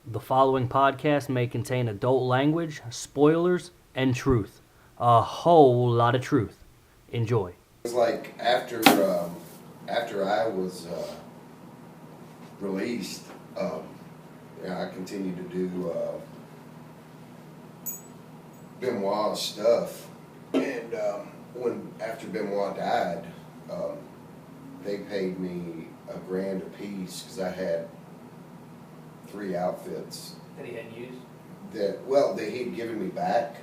The following podcast may contain adult language, spoilers, and truth. A whole lot of truth. Enjoy. It's like after I was released, I continued to do Benoit stuff, and when after Benoit died, they paid me $1,000 a piece because I had 3 outfits That he hadn't used? that he'd given me back,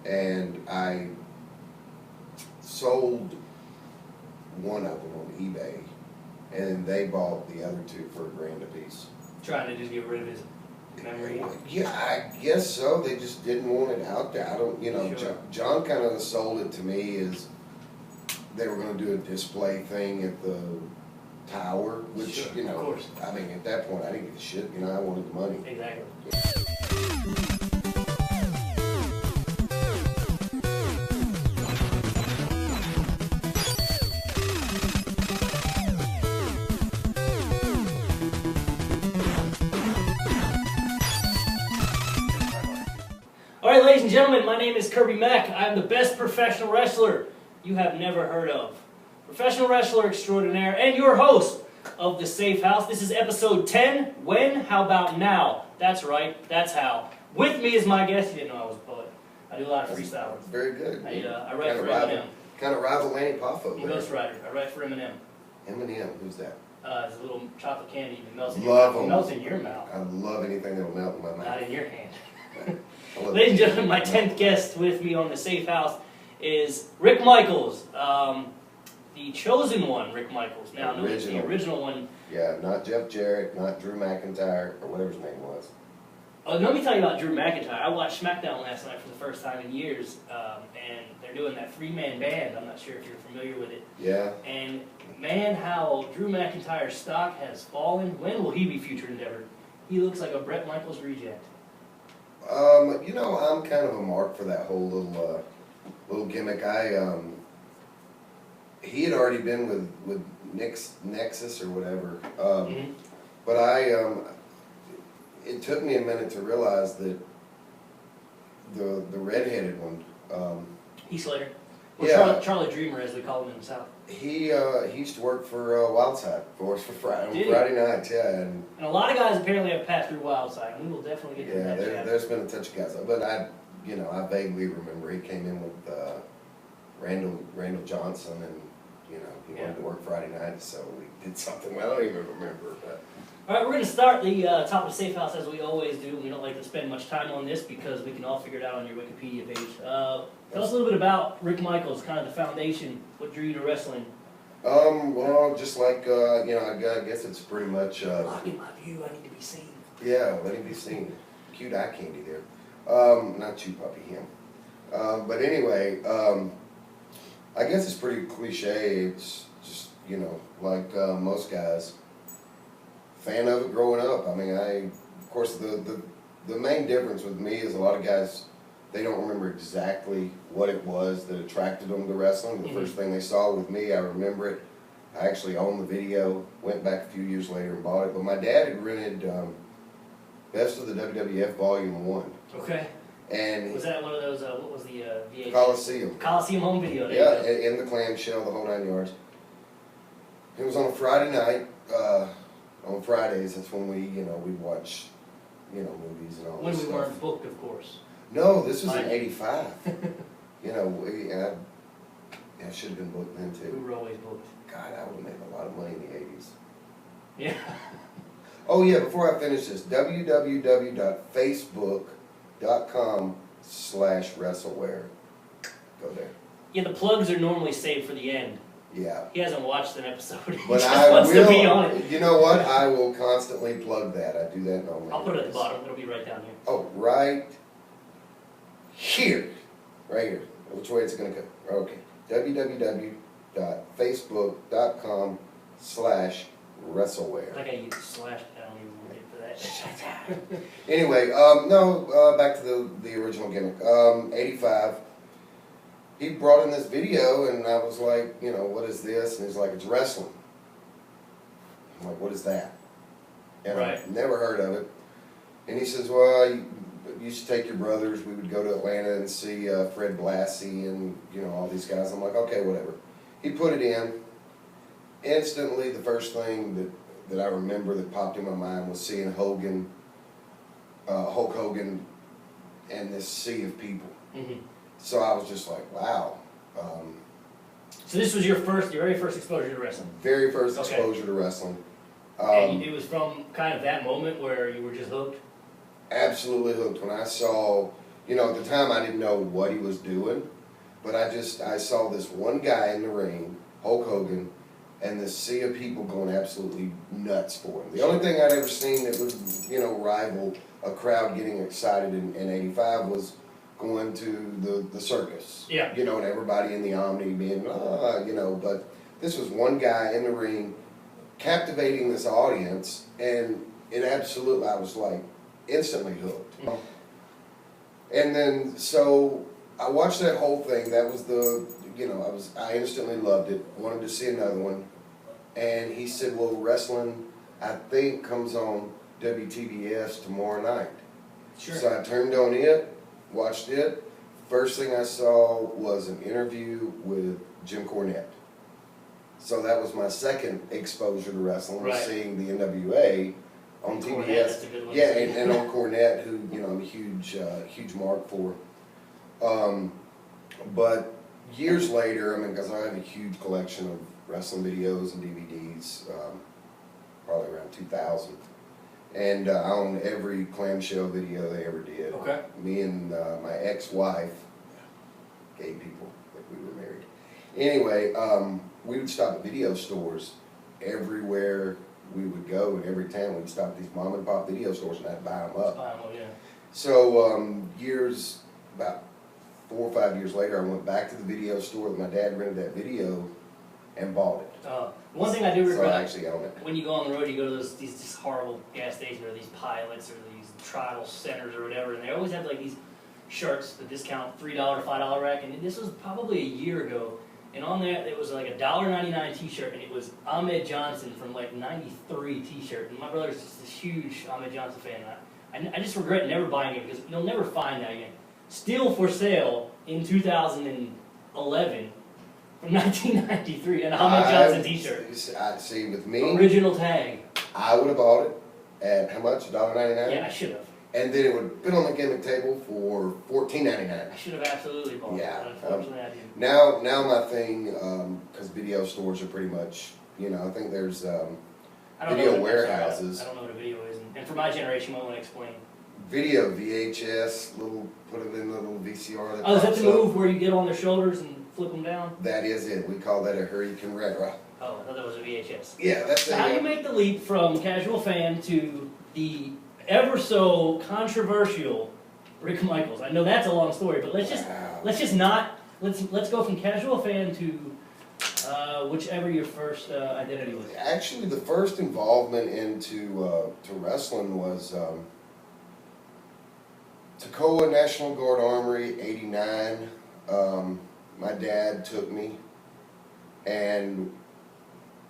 and I sold one of them on eBay, and they bought the other 2 for $1,000 a piece. Trying to just get rid of his memory? Yeah, I guess so. They just didn't want it out there. I don't, Sure. John kind of sold it to me as they were going to do a display thing at the tower, which, Sure, of course. I mean, at that point, I didn't give a shit. I wanted the money. Exactly. Alright, ladies and gentlemen, my name is Kirby Mack. I'm the best professional wrestler you have never heard of. Professional wrestler extraordinaire and your host of The Safe House. This is episode 10. When? How about now? That's right. That's how. With me is my guest. You didn't know I was a poet. I do a lot of freestyling. Very good. I write for Eminem. Kind of rival Lanny Poffo. Ghost Rider. I write for Eminem. Eminem, who's that? It's a little chocolate candy that melts in Love your mouth. 'em. Melts in your mouth. I love anything that'll melt in my mouth. Not in your hand. I love Ladies and it. gentlemen, my 10th guest with me on The Safe House is Rick Michaels. The chosen one, Rick Michaels. Now, no, it's the original one. Yeah, not Jeff Jarrett, not Drew McIntyre, or whatever his name was. Let me tell you about Drew McIntyre. I watched SmackDown last night for the first time in years, and they're doing that 3-man band. I'm not sure if you're familiar with it. Yeah. And man, how Drew McIntyre's stock has fallen. When will he be future endeavored? He looks like a Bret Michaels reject. I'm kind of a mark for that whole little gimmick. He had already been with Nexus or whatever, but it took me a minute to realize that the redheaded one, Heath Slater. Or yeah. Charlie Dreamer, as we call him in the South. he used to work for Wildside for us for Friday Did he? nights, yeah, and And a lot of guys apparently have passed through Wildside, and we will definitely get to yeah, that chat. there's been a touch of guys, but I vaguely remember he came in with Randall Johnson, and he wanted to work Friday night, so we did something. I don't even remember, but. All right, we're going to start the top of the Safe House as we always do. We don't like to spend much time on this because we can all figure it out on your Wikipedia page. Tell us a little bit about Rick Michaels, kind of the foundation, what drew you to wrestling. Well, just like, I guess it's pretty much. Blocking my view, I need to be seen. Yeah, let him be seen. Cute eye candy there. Not you, puppy, him. But anyway, I guess it's pretty cliche. It's just, like most guys. Fan of it growing up. I mean, of course, the main difference with me is a lot of guys, they don't remember exactly what it was that attracted them to wrestling. The first thing they saw with me, I remember it. I actually owned the video, went back a few years later and bought it. But my dad had rented Best of the WWF Volume 1. Okay. And Was that one of those, what was the VHS? Coliseum. Coliseum home video. There Yeah, you in the clamshell, the whole 9 yards. It was on a Friday night. On Fridays, that's when we'd watch, movies and all go. When this we stuff. weren't booked, of course. No, this was in Mine. '85. I should have been booked then We too. were always booked. God, I would have made a lot of money in the '80s. Yeah. Oh yeah, before I finish this, www.facebook.com/WrestleWare. Go there. Yeah, the plugs are normally saved for the end. Yeah. He hasn't watched an episode. He But just I wants to be on will, it. you know what? I will constantly plug that. I do that normally. I'll put it at the bottom. It'll be right down here. Oh, right here. Right here. Which way it's going to go? Okay. www.facebook.com/WrestleWare. Like I used slash. I don't even want to get for that. Anyway, back to the original gimmick. '85. He brought in this video, and I was like, what is this? And he's like, it's wrestling. I'm like, what is that? And Right. I've never heard of it. And he says, well, you used to take your brothers. We would go to Atlanta and see Fred Blassie and, you know, all these guys. I'm like, okay, whatever. He put it in. Instantly, the first thing that I remember that popped in my mind was seeing Hulk Hogan, and this sea of people. Mm-hmm. So I was just like, wow. So this was your very first exposure to wrestling? Very first exposure to wrestling. And it was from kind of that moment where you were just hooked? Absolutely hooked. When I saw, you know, at the time I didn't know what he was doing, but I saw this one guy in the ring, Hulk Hogan, and this sea of people going absolutely nuts for him. The only thing I'd ever seen that would, you know, rival a crowd getting excited in '85 was going to the circus. Yeah. You know, and everybody in the Omni being, you know, but this was one guy in the ring captivating this audience, and it absolutely, I was like instantly hooked. Mm-hmm. And then, so I watched that whole thing. That was you know, I instantly loved it. Wanted to see another one. And he said, well, wrestling, I think, comes on WTBS tomorrow night. Sure. So I turned on it, watched it. First thing I saw was an interview with Jim Cornette. So that was my second exposure to wrestling, was seeing the NWA on Cornette, TBS. that's a good one. Yeah, and on Cornette, who, you know, I'm a huge mark for. But years later, I mean, because I have a huge collection of wrestling videos and DVDs, probably around 2000. And I own every clamshell video they ever did. Okay. Me and my ex-wife, gay people, like we were married. Anyway, we would stop at video stores everywhere we would go, and every town we'd stop at these mom and pop video stores and I'd buy them up. Yeah. So about 4 or 5 years later, I went back to the video store that my dad rented that video and bought it. One thing I do regret, so I actually own it. when you go on the road, you go to these just horrible gas stations or these pilots or these trial centers or whatever, and they always have like these shirts, the discount $3, $5 rack, and this was probably a year ago, and on there it was like a $1.99 t-shirt, and it was Ahmed Johnson from like '93 t-shirt, and my brother's just this huge Ahmed Johnson fan. I just regret never buying it because you'll never find that again. Still for sale in 2011 from 1993, an Ahmed Johnson t-shirt. I see, with me, Original tag. I would have bought it at how much? $1.99? Yeah, I should have. And then it would have been on the gimmick table for $14.99. I should have absolutely bought it, but unfortunately I didn't. Now my thing, because video stores are pretty much, you know, I think there's video warehouses. I don't know what a video is, and for my generation, you might want to explain. Video, VHS, put it in the little VCR. Oh, is that the move where you get on their shoulders and flip them down? That is it. We call that a Hurricane Retro. Oh, I thought that was a VHS. Yeah, that's it. So how do you make the leap from casual fan to the ever so controversial Rick Michaels? I know that's a long story, but let's go from casual fan to whichever your first identity was. Actually, the first involvement into to wrestling was Toccoa National Guard Armory, '89. My dad took me, and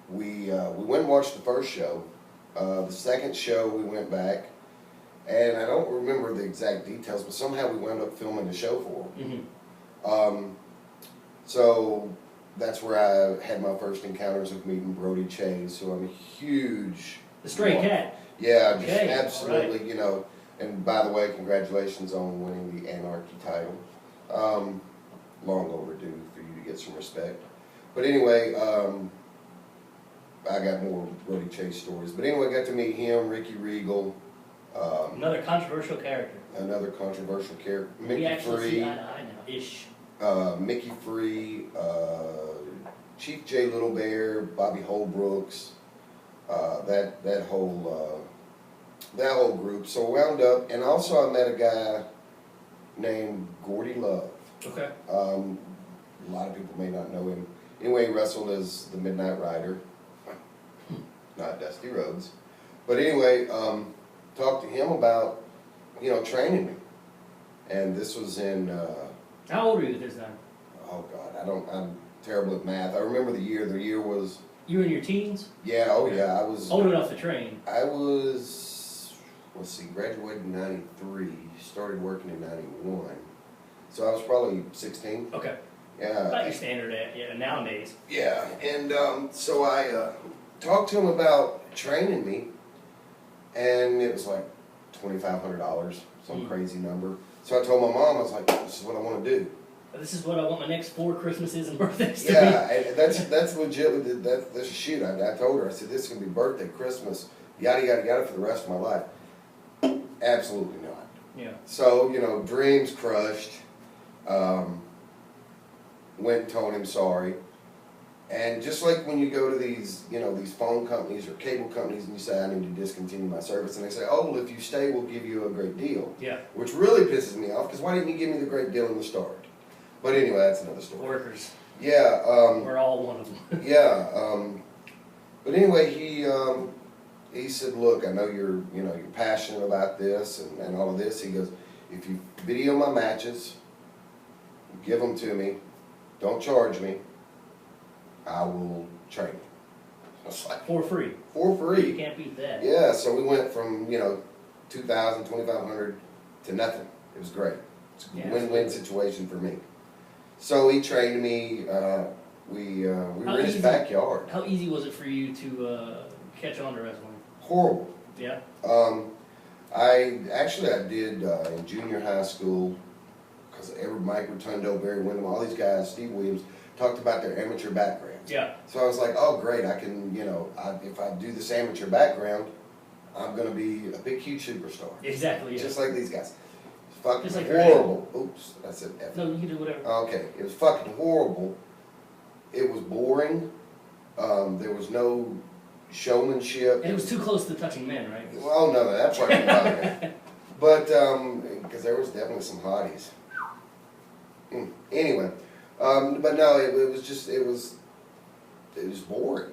we went and watched the first show. The second show we went back, and I don't remember the exact details, but somehow we wound up filming the show for them. Mm-hmm. So that's where I had my first encounters of meeting Brody Chase, who I'm a huge... The Stray Cat. Yeah, just absolutely, you know. And by the way, congratulations on winning the Anarchy title. Long overdue for you to get some respect. But anyway, I got more Brody Chase stories. But anyway, I got to meet him, Ricky Regal. Another controversial character. Another controversial character. We actually see eye to eye now, ish. Mickey Free, Chief J. Little Bear, Bobby Holbrooks, that whole group. So I wound up, and also I met a guy named Gordy Love. Okay. A lot of people may not know him. Anyway, he wrestled as the Midnight Rider, not Dusty Rhodes. But anyway, talked to him about, you know, training me. And this was in... How old were you at this time? Oh God, I'm terrible at math. I remember the year. The year was... You were in your teens? Yeah, oh yeah, I was... Old enough to train? I was let's see, graduated in 93, started working in 91. So I was probably 16. Okay. Yeah. About your standard nowadays. Yeah, and so I talked to him about training me, and it was like $2,500, some crazy number. So I told my mom, I was like, this is what I want to do. This is what I want my next 4 Christmases and birthdays to be. Yeah, and that's legit. That's a shoot. I told her, I said, this is going to be birthday, Christmas, yada, yada, yada for the rest of my life. Absolutely not. Yeah. So, dreams crushed. Went and told him sorry. And just like when you go to these, these phone companies or cable companies and you say, I need to discontinue my service, and they say, oh, well, if you stay, we'll give you a great deal. Yeah. Which really pisses me off, because why didn't you give me the great deal in the start? But anyway, that's another story. Workers. Yeah. We're all one of them. Yeah. But anyway, he said, look, I know you're passionate about this and all of this. He goes, if you video my matches, give them to me, don't charge me, I will train you. I was like, For free. For free. You can't beat that. Yeah, so we went from, 2,000, 2,500 to nothing. It was great. It's a win-win situation for me. So he trained me, we were in his backyard. How easy was it for you to catch on to wrestling? Horrible. Yeah? I did in junior high school, because Mike Rotundo, Barry Windham, all these guys, Steve Williams, talked about their amateur backgrounds. Yeah. So I was like, oh great, I can, if I do this amateur background, I'm going to be a big, huge superstar. Exactly, yeah. Just like these guys. It's fucking Just like horrible. Oops, I said F. No, you can do whatever. Okay, it was fucking horrible. It was boring. There was no showmanship. And it was too close to touching men, right? Well, no, that part didn't bother me. But, because there was definitely some hotties. Anyway, but no, it was boring,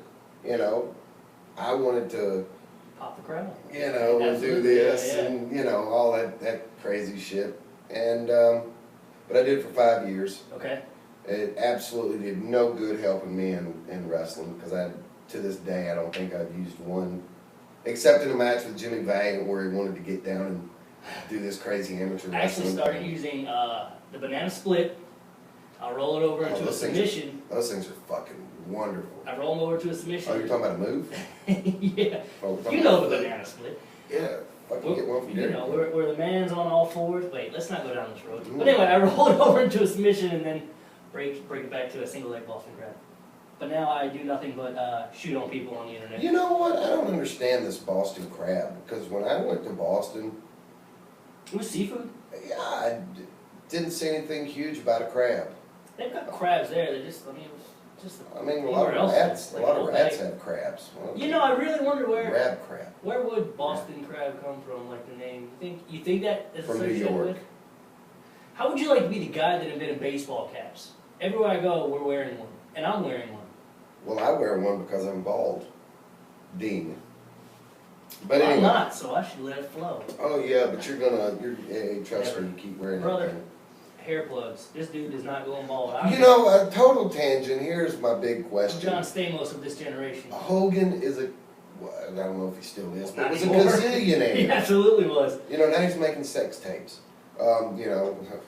I wanted to, Pop the crowd. do this yeah. and, all that crazy shit. And, but I did it for 5 years. Okay. It absolutely did no good helping me in wrestling, because to this day, I don't think I've used one, except in a match with Jimmy Valiant where he wanted to get down and do this crazy amateur wrestling. I actually started using the banana split. I'll roll it over into a submission. Those things are fucking wonderful. I roll them over to a submission. Oh, you're talking about a move? Yeah. Oh, You know the banana split. Yeah. Fucking get one from there. Where the man's on all fours. Wait, let's not go down this road. But anyway, I roll it over into a submission and then break it back to a single leg Boston crab. But now I do nothing but shoot on people on the internet. You know what? I don't understand this Boston crab, because when I went to Boston, It was seafood. yeah, I didn't see anything huge about a crab. They've got crabs there. They just, it was just. A lot of rats have crabs. Well, I really wonder Rab crab. where would Boston crab come from, like the name? You think that is From New associated York. with? How would you like to be the guy that invented baseball caps? Everywhere I go, we're wearing one, and I'm wearing one. Well, I wear one because I'm bald. Dean. But I'm anyway. not, so I should let it flow. Oh yeah, but trust me, you keep wearing that Brother. thing. Hair plugs. This dude is not going bald. A total tangent. Here's my big I'm question. John Stamos of this generation. Hogan is I don't know if he still is, but Not was anymore. a gazillionaire. He absolutely was. Now he's making sex tapes.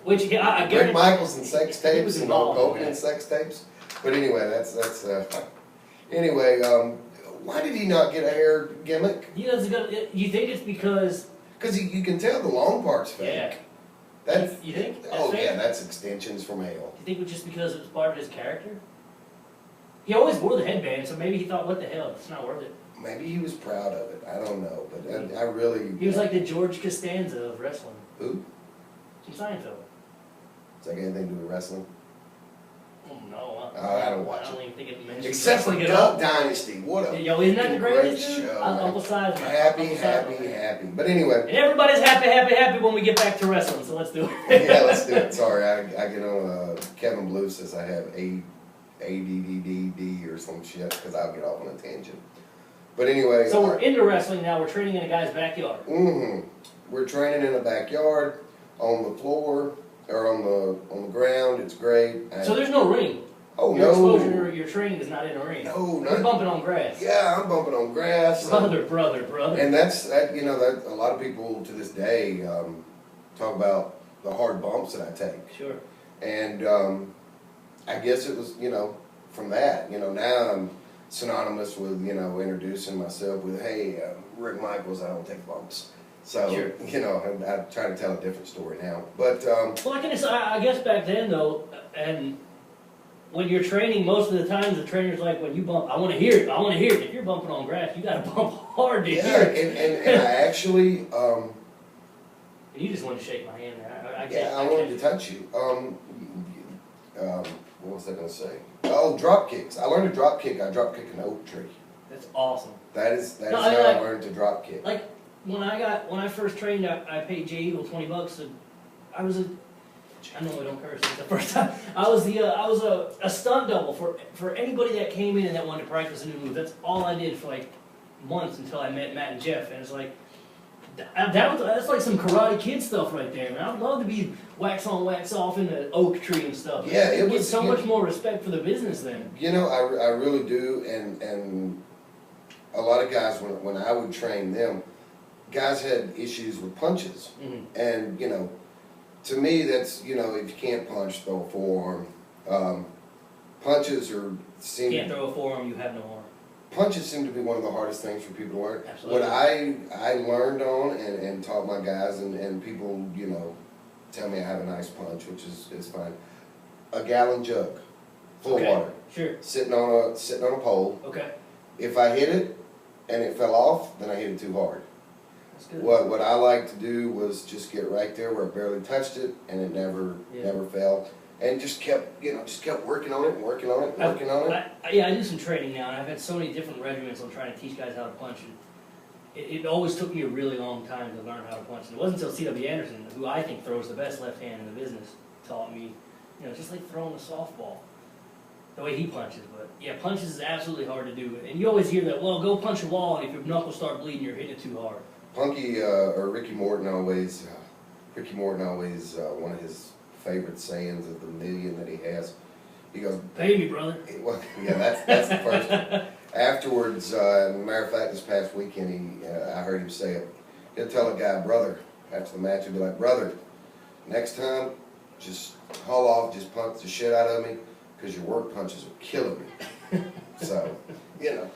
Which I Rick guarantee. Michaels and sex He tapes was and involved Hogan in and that. sex tapes. But anyway, that's anyway. Why did he not get a hair gimmick? You think it's because? Because you can tell the long part's fake. Yeah. That's, You think? That's oh fake? yeah, that's extensions from hell. You think it was just because it was part of his character? He always wore the headband, so maybe he thought, what the hell, it's not worth it. Maybe he was proud of it. I don't know, but I really. He was like the George Costanza of wrestling. Who? From Seinfeld. Does that got anything to do with wrestling? Oh, no. I don't watch I don't it. even think it mentions Except for wrestling at all. Duck Dynasty. What a Yo, isn't that the great greatest dude? show. Uncle Size. Happy. But anyway. And everybody's happy when we get back to wrestling, so let's do it. Yeah, let's do it. Sorry, I get on, Kevin Blue says I have ADDD or some shit, because I'll get off on a tangent. But anyway. So we're into wrestling now, we're training in a guy's backyard. We're training in a backyard, on the floor, or on the ground. It's great. So there's no ring? Oh, your no. exposure, your training is not in a ring. No, You're bumping on grass. Yeah, I'm bumping on grass. Brother. And that, that a lot of people to this day talk about the hard bumps that I take. Sure. And I guess it was, from that, now I'm synonymous with, introducing myself with, hey, Rick Michaels, I don't take bumps. So, sure. I try to tell a different story now. But, well, I guess back then, though, and when you're training, most of the times the trainer's like, when you bump, I want to hear it. If you're bumping on grass, you got to bump hard to hear it. And I actually... you just want to shake my hand there. I wanted to touch you. What was I going to say? Oh, drop kicks. I learned to drop kick. I drop kick an oak tree. That's awesome. That is how I learned to drop kick. Like when I first trained, I paid Jay Eagle $20. And I know I don't curse. It's the first time. I was a stunt double for anybody that came in and that wanted to practice a new move. That's all I did for like months until I met Matt and Jeff, and it's like. That's like some Karate Kid stuff right there, man. I'd love to be wax on, wax off in the oak tree and stuff. Yeah, it was so much more respect for the business then. I really do, and a lot of guys when I would train them, guys had issues with punches, and to me that's if you can't punch, throw a forearm. Punches can't throw a forearm, you have no arm. Punches seem to be one of the hardest things for people to learn. Absolutely. What I learned on and taught my guys and people, tell me I have a nice punch, which is fine. A gallon jug full of water. Sure. Sitting on a pole. Okay. If I hit it and it fell off, then I hit it too hard. That's good. What I like to do was just get right there where I barely touched it and it never fell. And just kept working on it. I do some training now, and I've had so many different regiments on trying to teach guys how to punch. It always took me a really long time to learn how to punch. And it wasn't until C.W. Anderson, who I think throws the best left hand in the business, taught me, just like throwing a softball, the way he punches. But yeah, punches is absolutely hard to do. And you always hear that, well, go punch a wall, and if your knuckles start bleeding, you're hitting it too hard. Punky or Ricky Morton always, one of his favorite sayings of the million that he has. He goes, "Pay me, brother." Well, yeah, that's the first one. Afterwards, matter of fact, this past weekend, I heard him say it. He'll tell a guy, brother, after the match, he'll be like, brother, next time, just haul off, just punch the shit out of me, because your work punches are killing me. So,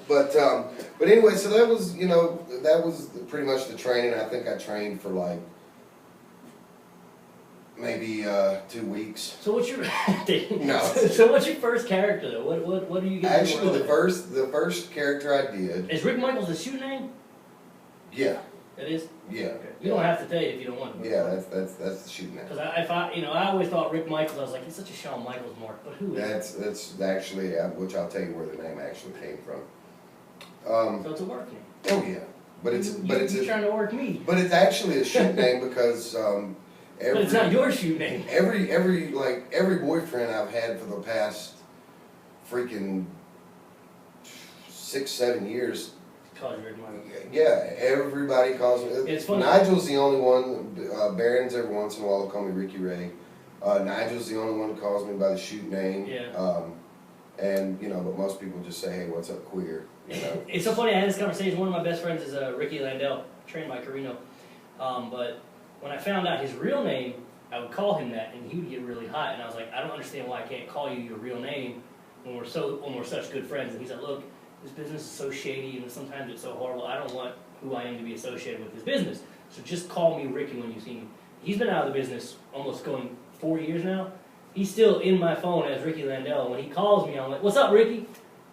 but anyway, so that was pretty much the training. I think I trained for like maybe 2 weeks. So what's your No. So what's your first character though? What do you get? Actually, the first character I did. Is Rick Michaels the shoe name? Yeah. It is. Yeah. Okay. You don't have to tell it if you don't want to. Yeah, that's the shoe name. Because I always thought Rick Michaels. I was like, he's such a Shawn Michaels mark, but who is? That's actually which I'll tell you where the name actually came from. So it's a work name. Oh yeah, but you're trying to work me. But it's actually a shoot name because. But it's not your shoe name. Every boyfriend I've had for the past freaking 6-7 years. Calls you Rick Michaels. Yeah, everybody calls me. It's funny. Nigel's the only one. Barron's every once in a while will call me Ricky Ray. Nigel's the only one who calls me by the shoot name. Yeah. But most people just say, "Hey, what's up, queer?" It's so funny. I had this conversation. One of my best friends is Ricky Landell, trained by Carino. But when I found out his real name, I would call him that, and he would get really hot. And I was like, I don't understand why I can't call you your real name when we're such good friends. And he's like, look, this business is so shady, and sometimes it's so horrible. I don't want who I am to be associated with this business. So just call me Ricky when you see me. He's been out of the business almost going 4 years now. He's still in my phone as Ricky Landell. When he calls me, I'm like, what's up, Ricky?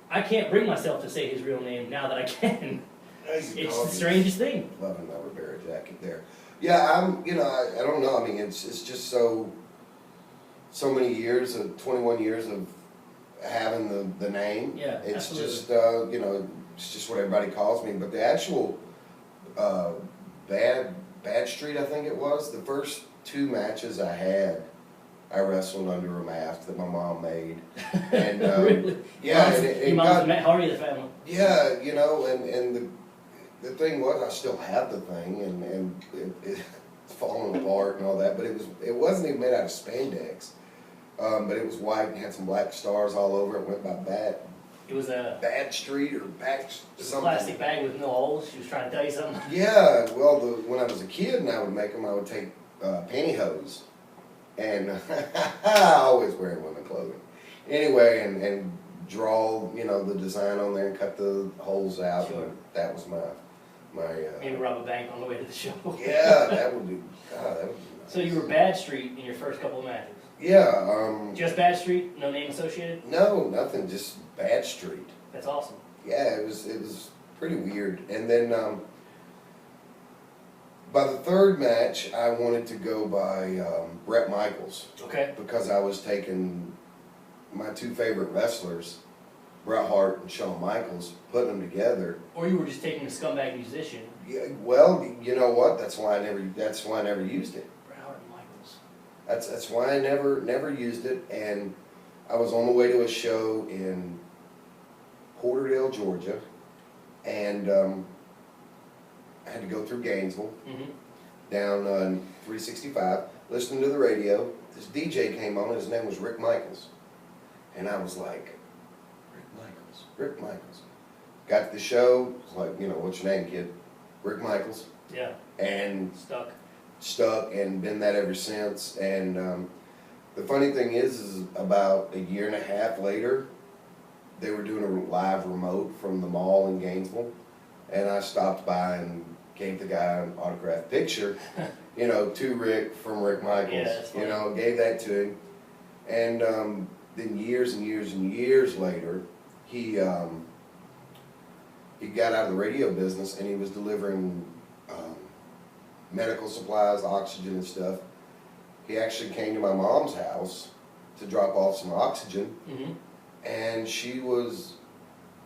I can't bring myself to say his real name now that I can. It's the strangest thing. Loving my Rivera jacket there. Yeah, I don't know. I mean, it's just so many years, 21 years of having the name. Yeah, it's absolutely. Just it's just what everybody calls me. But the actual Bad Street, I think it was, the first 2 matches I had, I wrestled under a mask that my mom made. And really? Yeah, your mom's Matt Hardy of the family. Yeah, and the thing was, I still had the thing, and it's falling apart and all that, but it wasn't even made out of spandex. but it was white and had some black stars all over it. Went by It was a Bad Street or Back something. plastic bag with no holes. She was trying to tell you something. Yeah, well, when I was a kid and I would make them, I would take pantyhose, and I always wearing women clothing. Anyway, and draw, the design on there and cut the holes out. Sure. And that was my. Maybe rob a bank on the way to the show. Yeah, that would be. God, that would be nice. So you were Bad Street in your first couple of matches. Yeah. Just Bad Street, no name associated. No, nothing. Just Bad Street. That's awesome. Yeah, it was pretty weird. And then by the third match, I wanted to go by Bret Michaels. Okay. Because I was taking my two favorite wrestlers, Bret Hart and Shawn Michaels, putting them together. Or you were just taking a scumbag musician. Yeah, well, you know what? That's why I never used it. Bret Hart and Michaels. That's why I never used it. And I was on the way to a show in Porterdale, Georgia, and I had to go through Gainesville, down 365, listening to the radio. This DJ came on, and his name was Rick Michaels. And I was like, Rick Michaels. Got to the show, was like, what's your name, kid? Rick Michaels. Yeah. And stuck, and been that ever since. And the funny thing is about a year and a half later, they were doing a live remote from the mall in Gainesville, and I stopped by and gave the guy an autographed picture, to Rick from Rick Michaels. Yeah, that's funny. Gave that to him. And then years and years and years later, he got out of the radio business, and he was delivering medical supplies, oxygen and stuff. He actually came to my mom's house to drop off some oxygen, and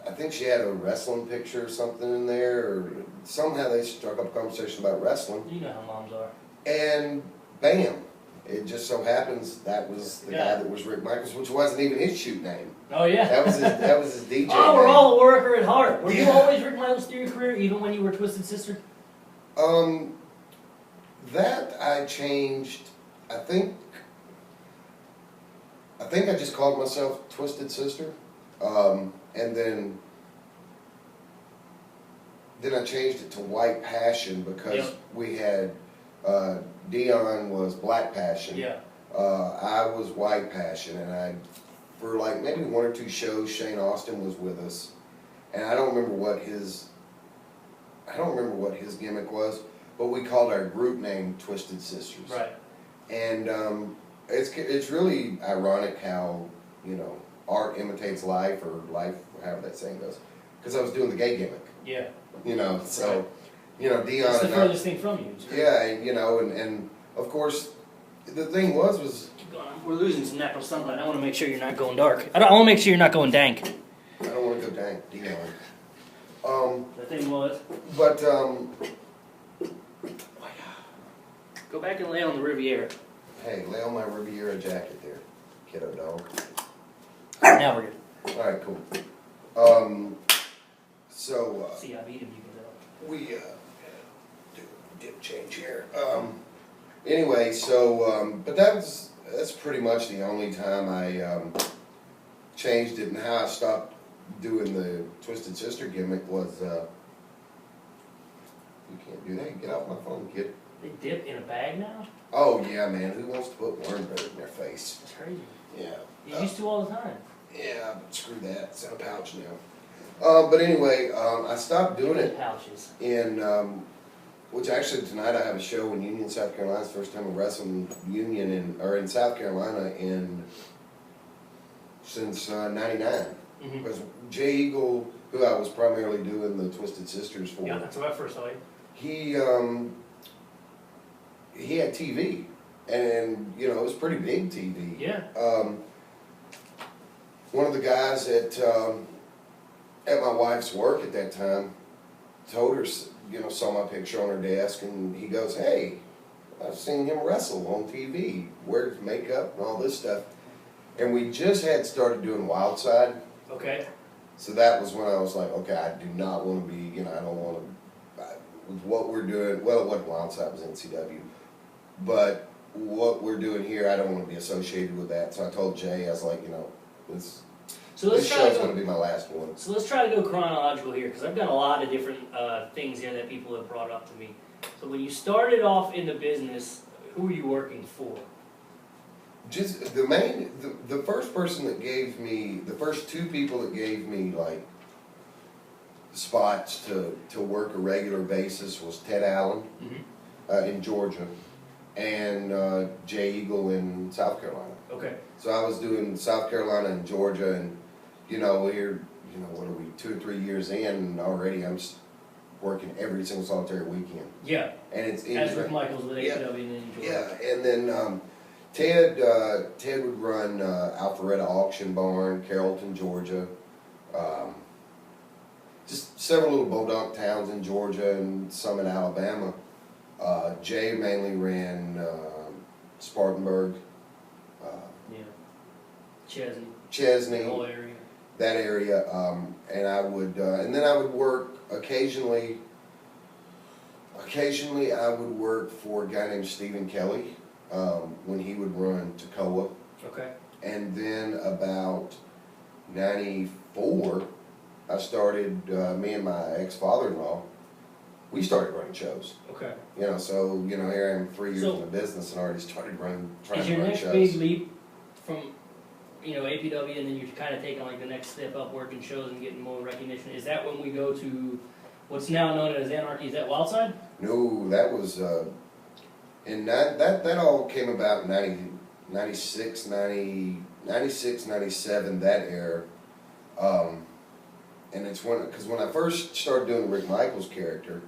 I think she had a wrestling picture or something in there, or somehow they struck up a conversation about wrestling. You know how moms are. And bam, it just so happens that was the guy that was Rick Michaels, which wasn't even his shoot name. Oh yeah. That was his DJ Oh, we're name. all a worker at heart. Were you always Rick Michaels through your career, even when you were Twisted Sister? That I changed. I think I just called myself Twisted Sister, and then I changed it to White Passion because we had Dion was Black Passion. Yeah. I was White Passion, and for like maybe one or two shows, Shane Austin was with us, and I don't remember what his gimmick was, but we called our group name Twisted Sisters. Right. And it's really ironic how art imitates life, or life, however that saying goes. Because I was doing the gay gimmick. Yeah. So Dion. It's the furthest thing from you. Yeah, and of course, the thing was. Keep going. We're losing some natural sunlight. I want to make sure you're not going dark. I want to make sure you're not going dank. I don't want to go dank, Dion. The thing was. But Go back and lay on the Riviera. Hey, lay on my Riviera jacket there, kiddo dog. Now we're good. All right, cool. So See, I beat him. You can tell. we do a dip change here. Anyway, so but that's pretty much the only time I changed it, and how I stopped doing the Twisted Sister gimmick was you can't do that. Get off my phone, kid. They dip in a bag now? Oh yeah, man. Who wants to put worm dirt in their face? That's crazy. Yeah. You used to all the time. Yeah, but screw that. It's in a pouch now. But anyway, I stopped doing it Pouches. in, which actually tonight I have a show in Union, South Carolina. It's the first time I'm wrestling Union in South Carolina since '99. Because Jay Eagle, who I was primarily doing the Twisted Sisters for, Yeah, that's what I first saw you. he had TV, and it was pretty big TV. Yeah. One of the guys at my wife's work at that time told her, saw my picture on her desk, and he goes, "Hey, I've seen him wrestle on TV, wears makeup and all this stuff." And we just had started doing Wildside. Okay. So that was when I was like, okay, I do not want to be, I don't want to, with what we're doing, well, what Wildside was NCW, but what we're doing here, I don't want to be associated with that. So I told Jay, I was like, this let's try show's to going to be my last one. So let's try to go chronological here, because I've got a lot of different things here that people have brought up to me. So when you started off in the business, who were you working for? Just the first person that gave me, the first two people that gave me like spots to work a regular basis was Ted Allen in Georgia and Jay Eagle in South Carolina. Okay. So I was doing South Carolina and Georgia, and we're what are we 2 or 3 years in, and already I'm working every single solitary weekend. Yeah. And it's as Rick Michaels with APW and then in Georgia. Yeah, and then Ted would run Alpharetta Auction Barn, Carrollton, Georgia. Just several little bodunk towns in Georgia and some in Alabama. Jay mainly ran Spartanburg. Chesney. The whole area. That area, and I would, and then I would work occasionally. Occasionally, I would work for a guy named Stephen Kelly when he would run Toccoa. Okay. And then about '94, I started. Me and my ex-father-in-law, we started running shows. Okay. So here I am 3 years in the business and already started trying to run shows. Is your next big leap from APW, and then you're kind of taking like the next step up, working shows and getting more recognition? Is that when we go to what's now known as Anarchy? Is that Wildside? No, that was, and that all came about in 96, 97, that era. And it's because when I first started doing the Rick Michaels character,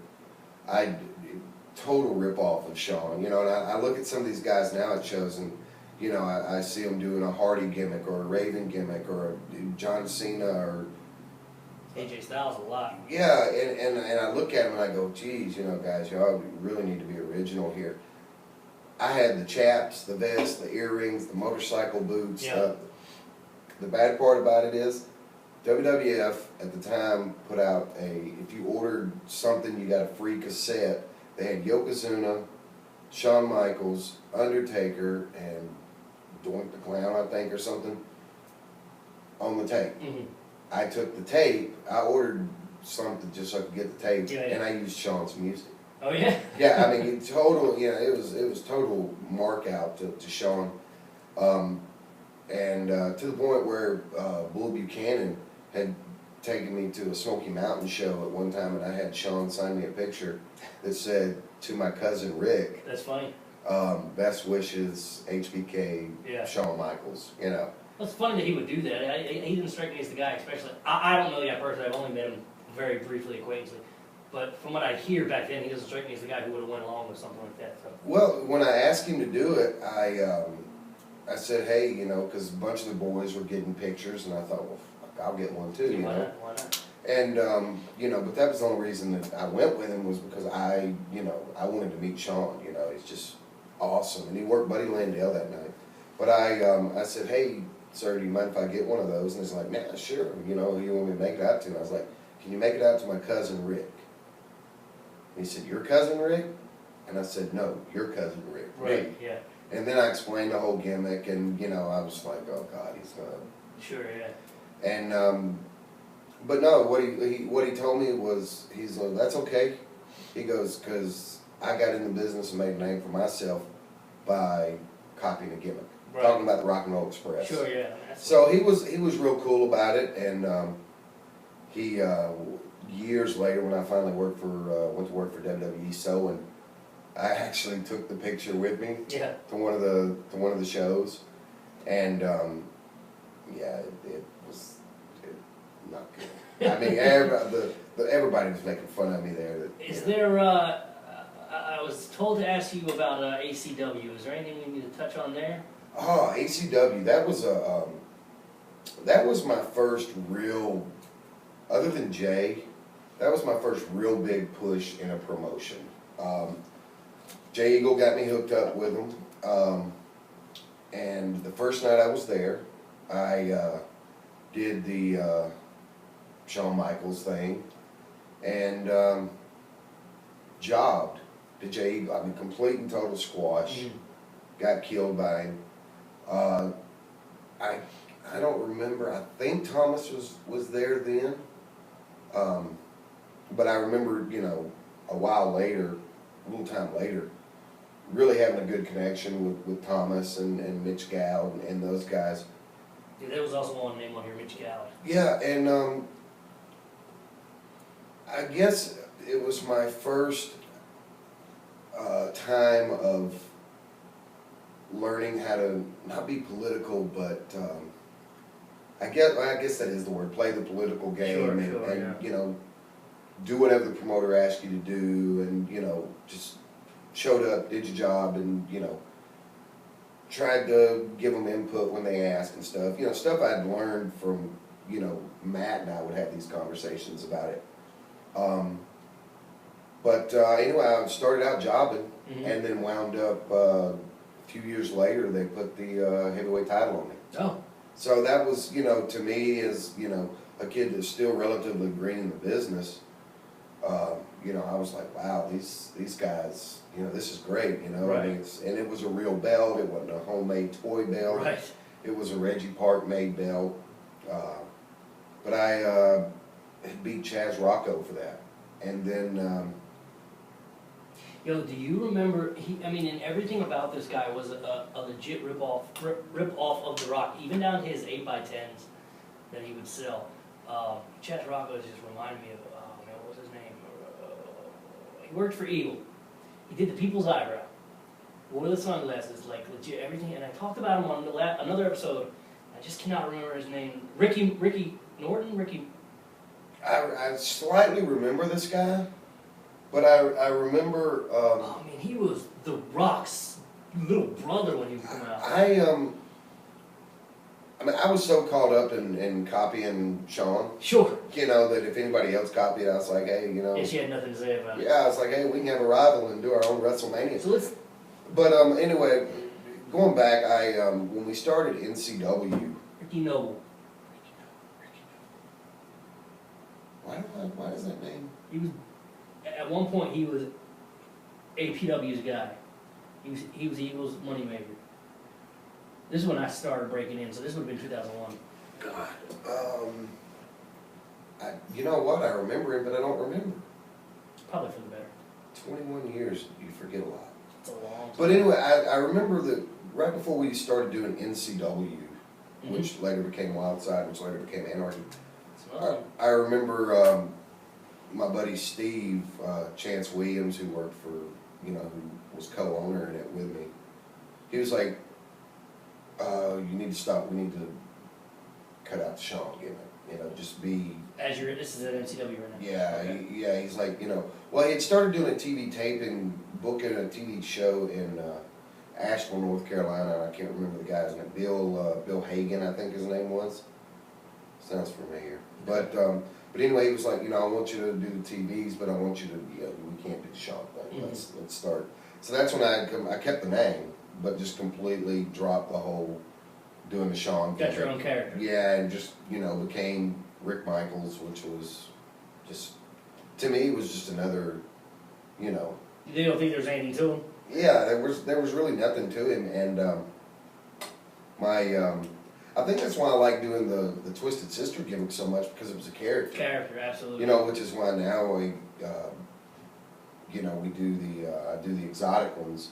total rip-off of Shawn, and I look at some of these guys now at shows, and I see them doing a Hardy gimmick or a Raven gimmick or a John Cena or AJ Styles a lot. Yeah, and I look at them and I go, geez, guys, y'all really need to be original here. I had the chaps, the vest, the earrings, the motorcycle boots. Yeah. The bad part about it is WWF at the time put out if you ordered something, you got a free cassette. They had Yokozuna, Shawn Michaels, Undertaker, and Doink the Clown, I think, or something, on the tape. Mm-hmm. I took the tape, I ordered something just so I could get the tape, Yeah. and I used Shawn's music. Oh yeah? Yeah, I mean, it was total mark out to Shawn. And to the point where Bull Buchanan had taken me to a Smoky Mountain show at one time, and I had Shawn sign me a picture that said, "To my cousin Rick." That's funny. Best wishes, HBK, Yeah. Shawn Michaels, Well, it's funny that he would do that. He didn't strike me as the guy, especially. I don't know the guy personally. I've only met him very briefly, acquaintances. But from what I hear back then, he doesn't strike me as the guy who would have went along with something like that. So. Well, when I asked him to do it, I said, hey, because a bunch of the boys were getting pictures, and I thought, well, fuck, I'll get one too, Why not? And, but that was the only reason that I went with him was because I wanted to meet Shawn, he's just awesome. And he worked Buddy Landell that night. But I said, hey, sir, do you mind if I get one of those? And he's like, nah, sure, you want me to make it out to? And I was like, can you make it out to my cousin Rick? And he said, your cousin Rick? And I said, no, your cousin Rick. Right, me. yeah. And then I explained the whole gimmick, and, I was like, oh, God, he's gonna... Sure, yeah. And, but no, what he told me was, he's like, that's okay. He goes, because I got in the business and made a name for myself by copying a gimmick. Right. Talking about the Rock and Roll Express. Sure, yeah. So he was real cool about it, and he years later when I finally went to work for WWE Sewing, I actually took the picture with me Yeah. to one of the shows, and yeah, it was not good. I mean, everybody was making fun of me there. Is there? I was told to ask you about ACW. Is there anything we need to touch on there? Oh, ACW. That was my first real, other than Jay, that was my first real big push in a promotion. Jay Eagle got me hooked up with him, and the first night I was there, I did the Shawn Michaels thing, and jobbed to Jay Eagle. I mean, complete and total squash. got killed by him. I don't remember. I think Thomas was there then. But I remember, you know, a while later, a little time later, really having a good connection with Thomas and Mitch Gow and those guys. Yeah, there was also one name on here, Mitch Gow. Yeah, and I guess it was my first time of learning how to not be political, but I guess that is the word. Play the political game, and yeah. you know, do whatever the promoter asks you to do, and you know, just showed up, did your job, and you know, tried to give them input when they asked and stuff. You know, stuff I'd learned from, you know, Matt and I would have these conversations about it. But anyway, I started out jobbing, and then wound up a few years later. They put the heavyweight title on me. Oh. So that was, you know, to me as, you know, a kid that's still relatively green in the business. You know, I was like, wow, these guys, you know, this is great, you know. Right. I mean, and it was a real belt. It wasn't a homemade toy belt. Right. It was a Reggie Park made belt. But I beat Chaz Rocco for that. And then Yo, do you remember, I mean, and everything about this guy was a legit rip-off of The Rock, even down to his 8x10s that he would sell. Chaz Rocco just reminded me of, man, what was his name? He worked for Eagle. He did the People's Eyebrow. Wore the sunglasses, like legit everything, and I talked about him on another episode. I just cannot remember his name. Ricky Norton? I slightly remember this guy, but I remember. Oh man, he was The Rock's little brother when he would come out. I mean, I was so caught up in copying Sean. Sure. You know, that if anybody else copied, I was like, hey, you know. Yeah, she had nothing to say about it. Yeah, I was like, hey, we can have a rival and do our own WrestleMania. So let's. But anyway, going back, when we started NCW. Ricky Noble. Why is that name? He was, at one point, he was APW's guy. He was Eagles' moneymaker. This is when I started breaking in, so this would have been 2001. God. You know what? I remember him, but I don't remember. Probably for the better. 21 years, you forget a lot. It's a long time. But anyway, I remember that right before we started doing NCW, which later became Wildside, which later became Anarchy. I remember my buddy Steve, Chance Williams, who worked for, you know, who was co-owner in it with me. He was like, you need to stop, we need to cut out the Sean gimmick, you know, just be... This is at NCW right now. Yeah, Okay. he's like, you know, well, he had started doing a TV tape and booking a TV show in Asheville, North Carolina, and I can't remember the guy's name, Bill Hagan, I think his name was. Sounds familiar. But anyway, he was like, you know, I want you to do the TVs, but I want you to, you know, we can't do the Sean thing. Let's start. So that's when I kept the name, but just completely dropped the whole doing the Sean thing. Got your own character. Yeah, and just, you know, became Rick Michaels, which was just, to me, was just another, you know. You don't think there's anything to him? Yeah, there was really nothing to him, and I think that's why I like doing the Twisted Sister gimmick so much, because it was a character. Character, absolutely. You know, which is why now you know, we do I do the exotic ones,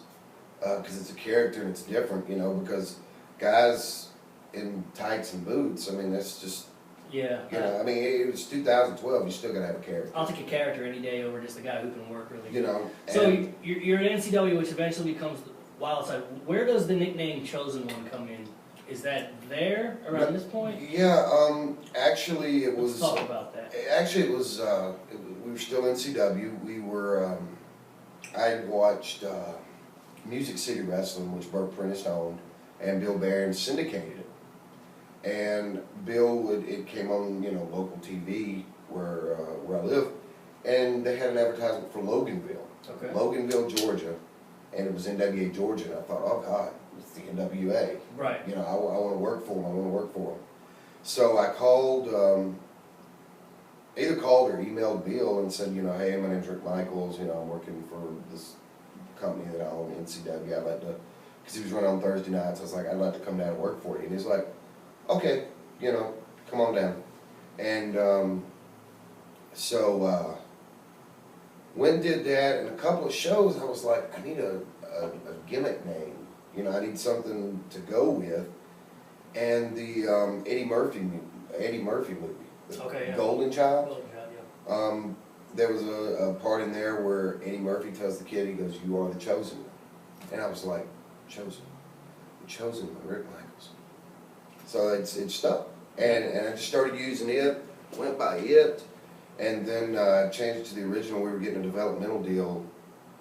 because it's a character and it's different, you know, because guys in tights and boots, I mean, that's just, yeah. you know, I mean, it was 2012, you still gotta have a character. I'll take a character any day over just a guy who can work really good. You know. So you're at NCW, which eventually becomes Wildside. Where does the nickname Chosen One come in? Is that there around this point? Yeah, actually it was... Let's talk about that. Actually it was, we were still NCW. We were, I had watched Music City Wrestling, which Burt Prentice owned, and Bill Barron syndicated it. And Bill, it came on, you know, local TV where I live, and they had an advertisement for Loganville. Okay. Loganville, Georgia, and it was NWA Georgia, and I thought, oh God, it's the NWA. Right. You know, I want to work for them. So I called, either called or emailed Bill and said, you know, hey, my name's Rick Michaels, you know, I'm working for this company that I own, NCW. I'd like to because he was running on Thursday nights. I was like, I'd like to come down and work for you. And he's like, okay, you know, come on down. And so went did that, and a couple of shows I was like, I need a gimmick name. You know, I need something to go with. And the Eddie Murphy movie, the Okay, yeah. Golden Child. Golden Child, yeah. There was a part in there where Eddie Murphy tells the kid, he goes, "You are the chosen one." And I was like, chosen? The chosen one, Rick Michaels. So it stuck. And I just started using it, went by it, and then changed it to the original. We were getting a developmental deal.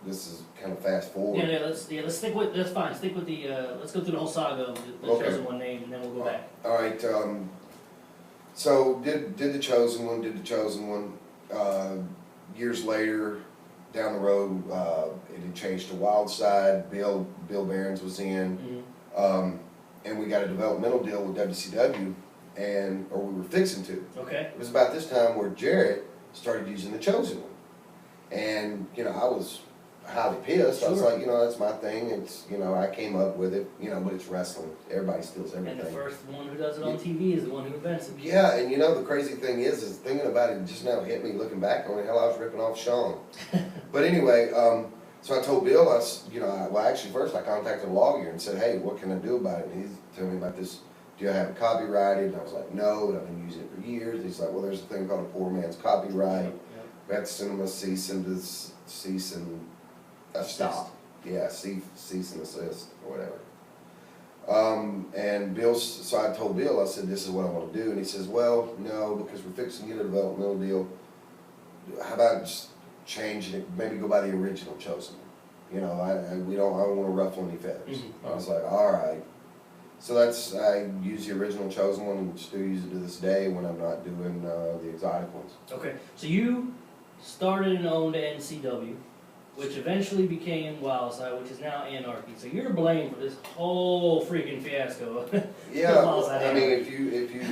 This is kind of fast forward. Let's stick with, that's fine, stick with the, let's go through the whole saga of the chosen one name, and then we'll go back. All right, so did the chosen one, years later, down the road, it had changed to Wildside. Bill Barons was in, and we got a developmental deal with WCW, or we were fixing to. Okay. It was about this time where Jarrett started using the chosen one, and you know I was highly pissed. I was like, you know, that's my thing. It's, you know, I came up with it, you know, but it's wrestling. Everybody steals everything. And the first one who does it on TV is the one who invents it. Yeah, and you know, the crazy thing is thinking about it just now hit me looking back on hell I was ripping off Sean. But anyway, so I told Bill, actually first I contacted a lawyer and said, hey, what can I do about it? And he's telling me about this, do I have it copyrighted? And I was like, no, but I've been using it for years. And he's like, well, there's a thing called a poor man's copyright. Yep. We have to send them a cease and stop. Yeah, cease and assist or whatever. And Bill, so I told Bill, I said, this is what I want to do. And he says, well, no, because we're fixing to get a developmental deal. How about just changing it, maybe go by the original chosen one? You know, I don't want to ruffle any feathers. I was like, all right. So I use the original chosen one and still use it to this day when I'm not doing the exotic ones. Okay, so you started and owned NCW, which eventually became Wildside, which is now Anarchy. So you're to blame for this whole freaking fiasco. Yeah, Wildside I mean, Anarchy.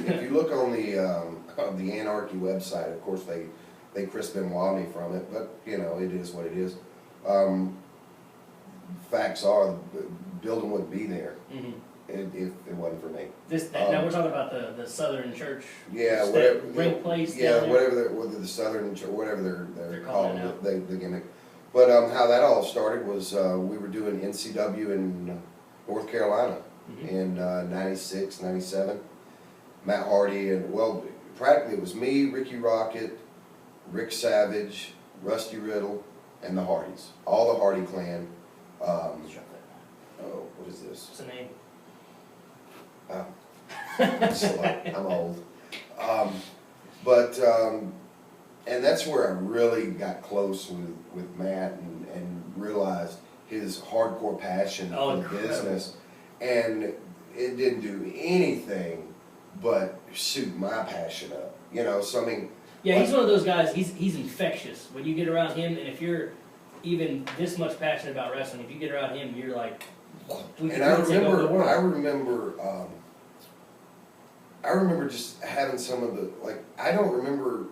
if you look on the Anarchy website, of course they Chris Benoit me from it, but you know it is what it is. Facts are, the building wouldn't be there if it wasn't for me. Now we're talking about the Southern Church. Yeah, whatever. Great place. Yeah, down whether the Southern, whatever they're calling it it, the gimmick. But how that all started was we were doing NCW in North Carolina in 96, 97. Matt Hardy and, well, practically it was me, Ricky Rocket, Rick Savage, Rusty Riddle, and the Hardys. All the Hardy clan. What is this? What's the name? I'm old. And that's where I really got close with Matt and realized his hardcore passion for the business. And it didn't do anything but suit my passion up. You know, so I mean... Yeah, he's one of those guys, he's infectious. When you get around him, and if you're even this much passionate about wrestling, if you get around him, you're like... And I remember just having some of the, like, I don't remember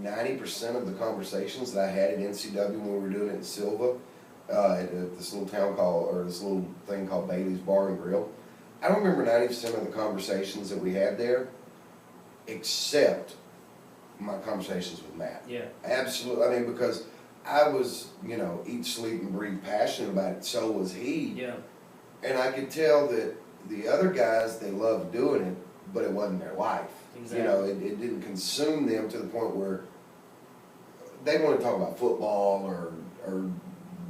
90% of the conversations that I had at NCW when we were doing it in Silva, at this little this little thing called Bailey's Bar and Grill. I don't remember 90% of the conversations that we had there, except my conversations with Matt. Yeah. Absolutely. I mean, because I was, you know, eat, sleep, and breathe passionate about it. So was he. Yeah. And I could tell that the other guys, they loved doing it, but it wasn't their life. Exactly. You know, it didn't consume them to the point where they want to talk about football or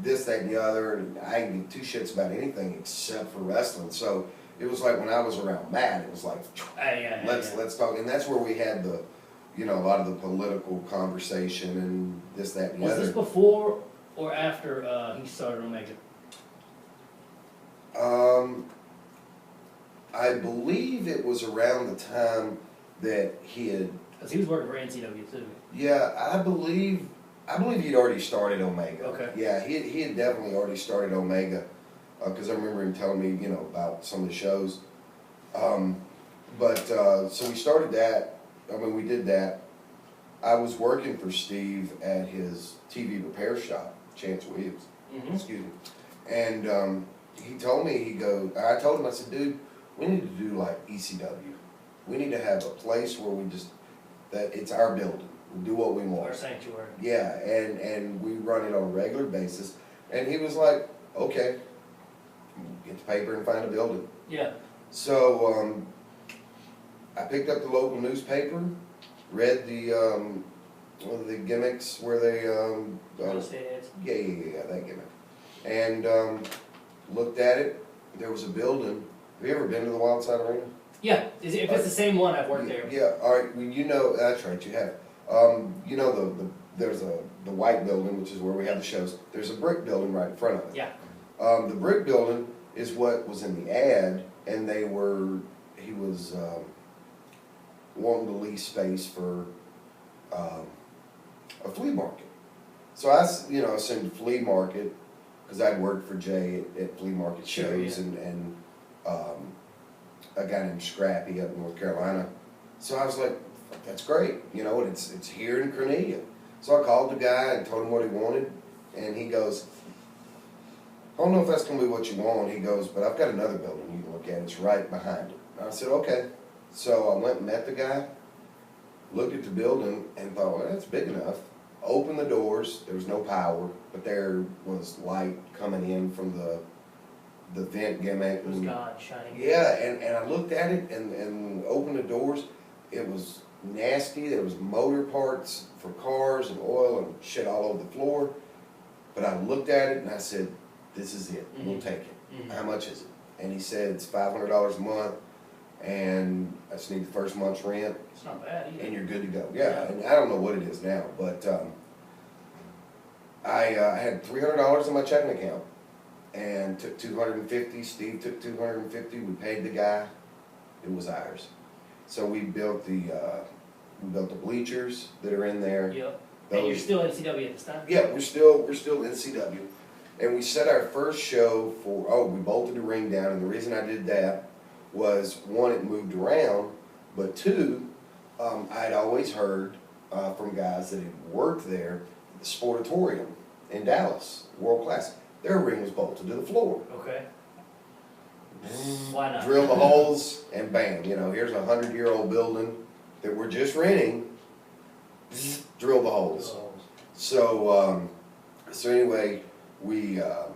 this, that, and the other. And I didn't give two shits about anything except for wrestling. So it was like when I was around Matt, it was like, let's talk. And that's where we had the, you know, a lot of the political conversation and this, that, and the other. Was this before or after he started Omega? I believe it was around the time that he had... Because he was working for NCW too. Yeah, I believe he'd already started Omega. Okay. Yeah, he had definitely already started Omega, because I remember him telling me, you know, about some of the shows. So we started that. I mean, we did that. I was working for Steve at his TV repair shop, Chance Williams. Excuse me. And he told me, I told him, I said, dude, we need to do like ECW. We need to have a place where that it's our building. We do what we want. Our sanctuary. Yeah, and we run it on a regular basis. And he was like, okay, get the paper and find a building. Yeah. So I picked up the local newspaper, read one of the gimmicks where they Real estate ads. yeah, that gimmick, and looked at it. There was a building. Have you ever been to the Wildside Arena? Yeah, if it's the same one, I've worked there. Yeah, all right. Well, you know, that's right. You have. You know there's the white building, which is where we have the shows. There's a brick building right in front of it. Yeah. The brick building is what was in the ad, and he was wanting to lease space for a flea market. So I assumed flea market because I'd worked for Jay at flea market shows. Sure, yeah. and a guy named Scrappy up in North Carolina. So I was like, that's great, and it's here in Cornelia. So I called the guy and told him what he wanted, and he goes, I don't know if that's going to be what you want. He goes, but I've got another building you can look at. It's right behind it. And I said, okay. So I went and met the guy, looked at the building, and thought, well, that's big enough. Opened the doors. There was no power, but there was light coming in from the vent gimmick. It was gone, shining. Yeah, and I looked at it and opened the doors. It was nasty. There was motor parts for cars and oil and shit all over the floor. But I looked at it and I said, this is it. Mm-hmm. We'll take it. Mm-hmm. How much is it? And he said, it's $500 a month, and I just need the first month's rent, It's not bad either. and you're good to go. Yeah, and I don't know what it is now, but I had $300 in my checking account and took $250. Steve took $250. We paid the guy. It was ours. So we built the bleachers that are in there. Yep. And you're still in CW at this time? Yeah, we're still in CW. And we set our first show we bolted the ring down, and the reason I did that was, one, it moved around, but two, I'd always heard from guys that had worked there, the Sportatorium in Dallas, world class, their ring was bolted to the floor. Okay. Why not? Drill the holes, and bam, here's a 100-year-old building that we're just renting, drill the holes. So anyway, we got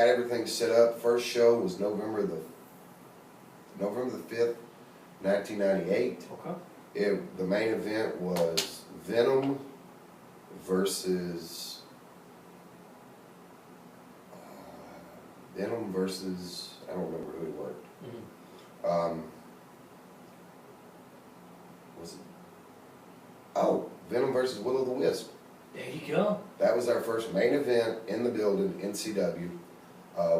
everything set up. First show was November the 5th, 1998. Okay. The main event was Venom versus I don't remember who he worked. Mm-hmm. Was it? Venom versus Will-O-the-Wisp. There you go. That was our first main event in the building, NCW.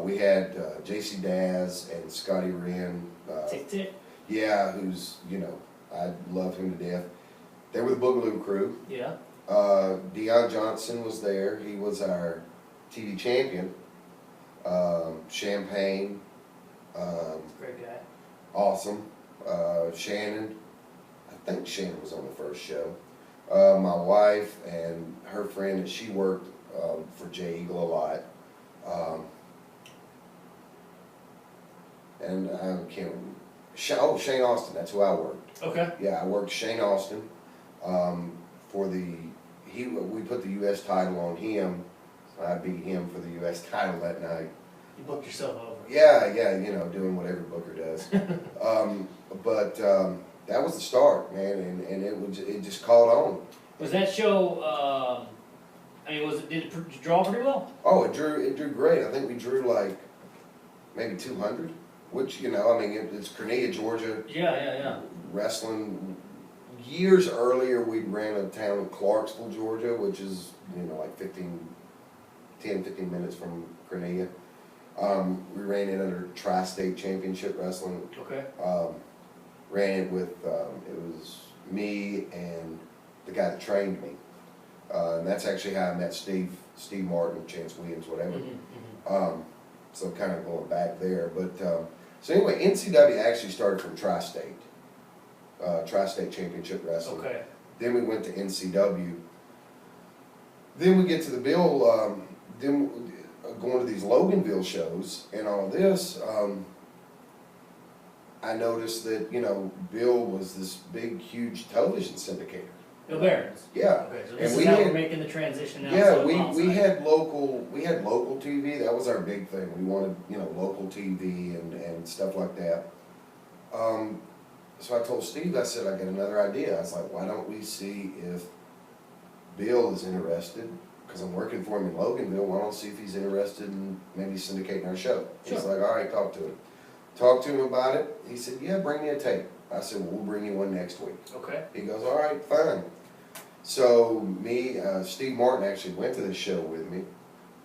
We had JC Daz and Scotty Wren. Tick tick. Yeah, who's, I love him to death. They were the Boogaloo crew. Yeah. Deion Johnson was there. He was our TV champion. Champagne. Great guy. Awesome. Shannon. I think Shannon was on the first show. My wife and her friend, and she worked for Jay Eagle a lot. And I can't. Shane Austin. That's who I worked. Okay. Yeah, I worked Shane Austin we put the U.S. title on him. I beat him for the U.S. title that night. You booked yourself over. Yeah, doing whatever Booker does. But that was the start, man, and it just caught on. Was that show? Did it draw pretty well? Oh, it drew great. I think we drew like maybe 200, which it's Cornelia, Georgia. Yeah. Wrestling. Years earlier, we ran a town in Clarksville, Georgia, which is like 10, 15 minutes from Cornelia. We ran it under Tri-State Championship Wrestling. Okay. Ran it with, it was me and the guy that trained me. And that's actually how I met Steve Martin, Chance Williams, whatever. Mm-hmm. So kind of going back there. But, so anyway, NCW actually started from Tri-State. Tri-State Championship Wrestling. Okay. Then we went to NCW. Then we get to the bill, then going to these Loganville shows and all this, I noticed that, Bill was this big, huge television syndicator. Bill Barron's. Yeah. Okay, so And this is we how had- we're making the transition now. Yeah, to we Wildside. had local TV. That was our big thing. We wanted, local TV and stuff like that. So I told Steve, I said, I got another idea. I was like, why don't we see if Bill is interested? Because I'm working for him in Loganville. Why don't see if he's interested in maybe syndicating our show? Sure. He's like, all right, talk to him. Talked to him about it. He said, yeah, bring me a tape. I said, well, we'll bring you one next week. Okay. He goes, all right, fine. So Steve Martin actually went to the show with me.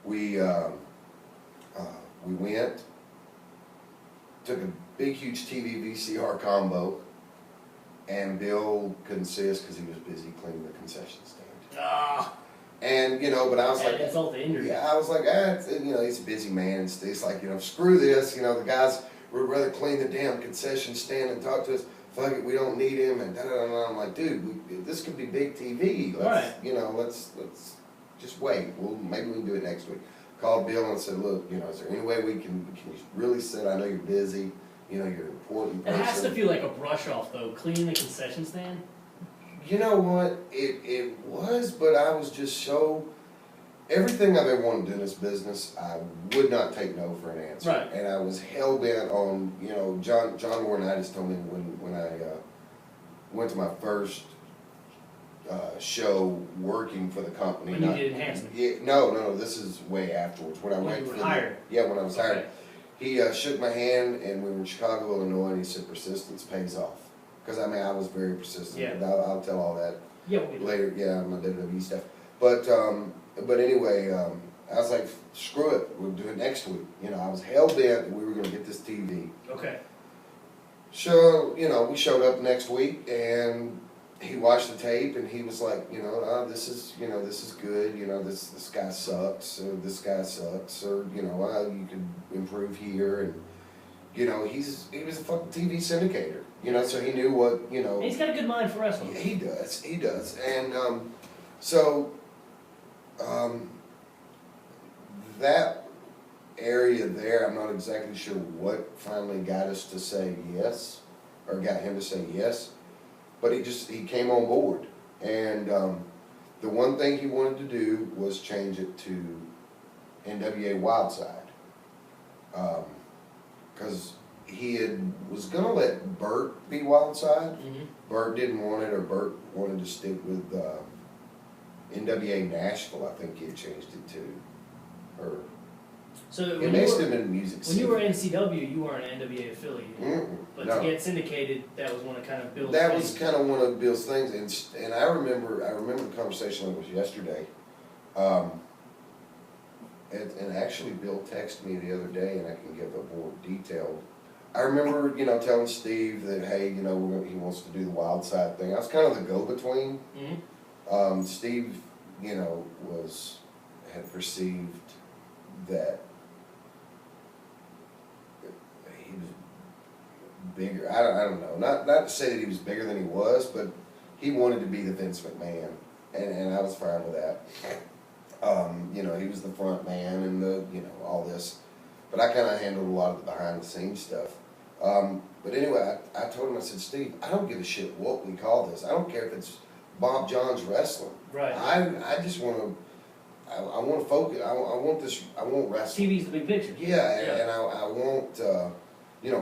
We went, took a big, huge TV VCR combo, and Bill couldn't see us because he was busy cleaning the concession stand. Ah, And, but I was that like, insult the industry. yeah, I was like, he's a busy man. It's like, screw this. The guys would rather clean the damn concession stand and talk to us. Fuck it, we don't need him. And da-da-da-da. I'm like, dude, this could be big TV. Let's, let's just wait. Maybe we can do it next week. Called Bill and said, look, is there any way we can you really sit? I know you're busy. You're an important person. It has to feel like a brush off though, cleaning the concession stand. You know what? It was, but I was just so. Everything I've ever wanted to do in this business, I would not take no for an answer. Right. And I was hell bent on, John Laurinaitis told me when I went to my first show working for the company. When you did enhancement. Yeah, no, this is way afterwards. When I When went you were for hired. Yeah, when I was hired. Okay. He shook my hand, and we were in Chicago, Illinois, and he said, persistence pays off. Because, I was very persistent. Yeah. I'll tell all that Yeah, we'll get later, my WWE stuff. But anyway, I was like, screw it, we'll do it next week. I was hell bent that we were going to get this TV. Okay. So, we showed up next week, and he watched the tape, and he was like, this is good, this guy sucks, or this guy sucks, or, you could improve here, and, he was a fucking TV syndicator, so he knew what, And he's got a good mind for wrestling. He does, and, that area there, I'm not exactly sure what finally got us to say yes, or got him to say yes, but he came on board, and the one thing he wanted to do was change it to NWA Wildside, because he was gonna let Bert be Wildside. Mm-hmm. Bert didn't want it, or Bert wanted to stick with NWA Nashville, I think he had changed it to, or So it when may you, have were, been music. when you were NCW, you weren't an NWA affiliate. But No. to get syndicated, that was one of kind of Bill's That things. was kind of one of Bill's things, and I remember the conversation like it was yesterday. And actually, Bill texted me the other day, and I can give a more detailed. I remember, telling Steve that, hey, he wants to do the Wildside thing. I was kind of the go-between. Mm-hmm. Steve, had perceived that he was bigger. I don't know. Not to say that he was bigger than he was, but he wanted to be the Vince McMahon, and I was fine with that. He was the front man and all this, but I kind of handled a lot of the behind the scenes stuff. But anyway, I told him, I said, Steve, I don't give a shit what we call this. I don't care if it's Bob John's Wrestling. Right. I just want to. I want to focus. I want this. I want wrestling. TV's the big picture. Yeah, and I want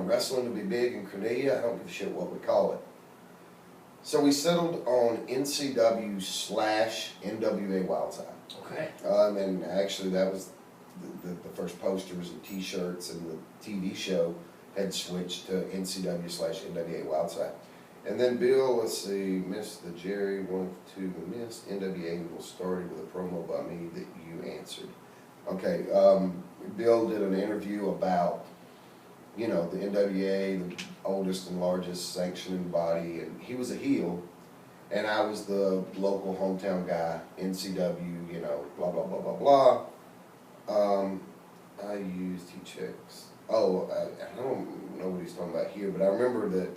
wrestling to be big in Cornelia. I don't give a shit what we call it. So we settled on NCW / NWA Wildside. Okay. And actually that was the first posters and T-shirts, and the TV show had switched to NCW / NWA Wildside. And then Bill, let's see, missed the Jerry, 1 of 2 missed. NWA was started with a promo by me that you answered. Okay, Bill did an interview about, the NWA, the oldest and largest sanctioning body, and he was a heel, and I was the local hometown guy, NCW, blah, blah, blah, blah, blah. I used, he checks. Oh, I don't know what he's talking about here, but I remember that,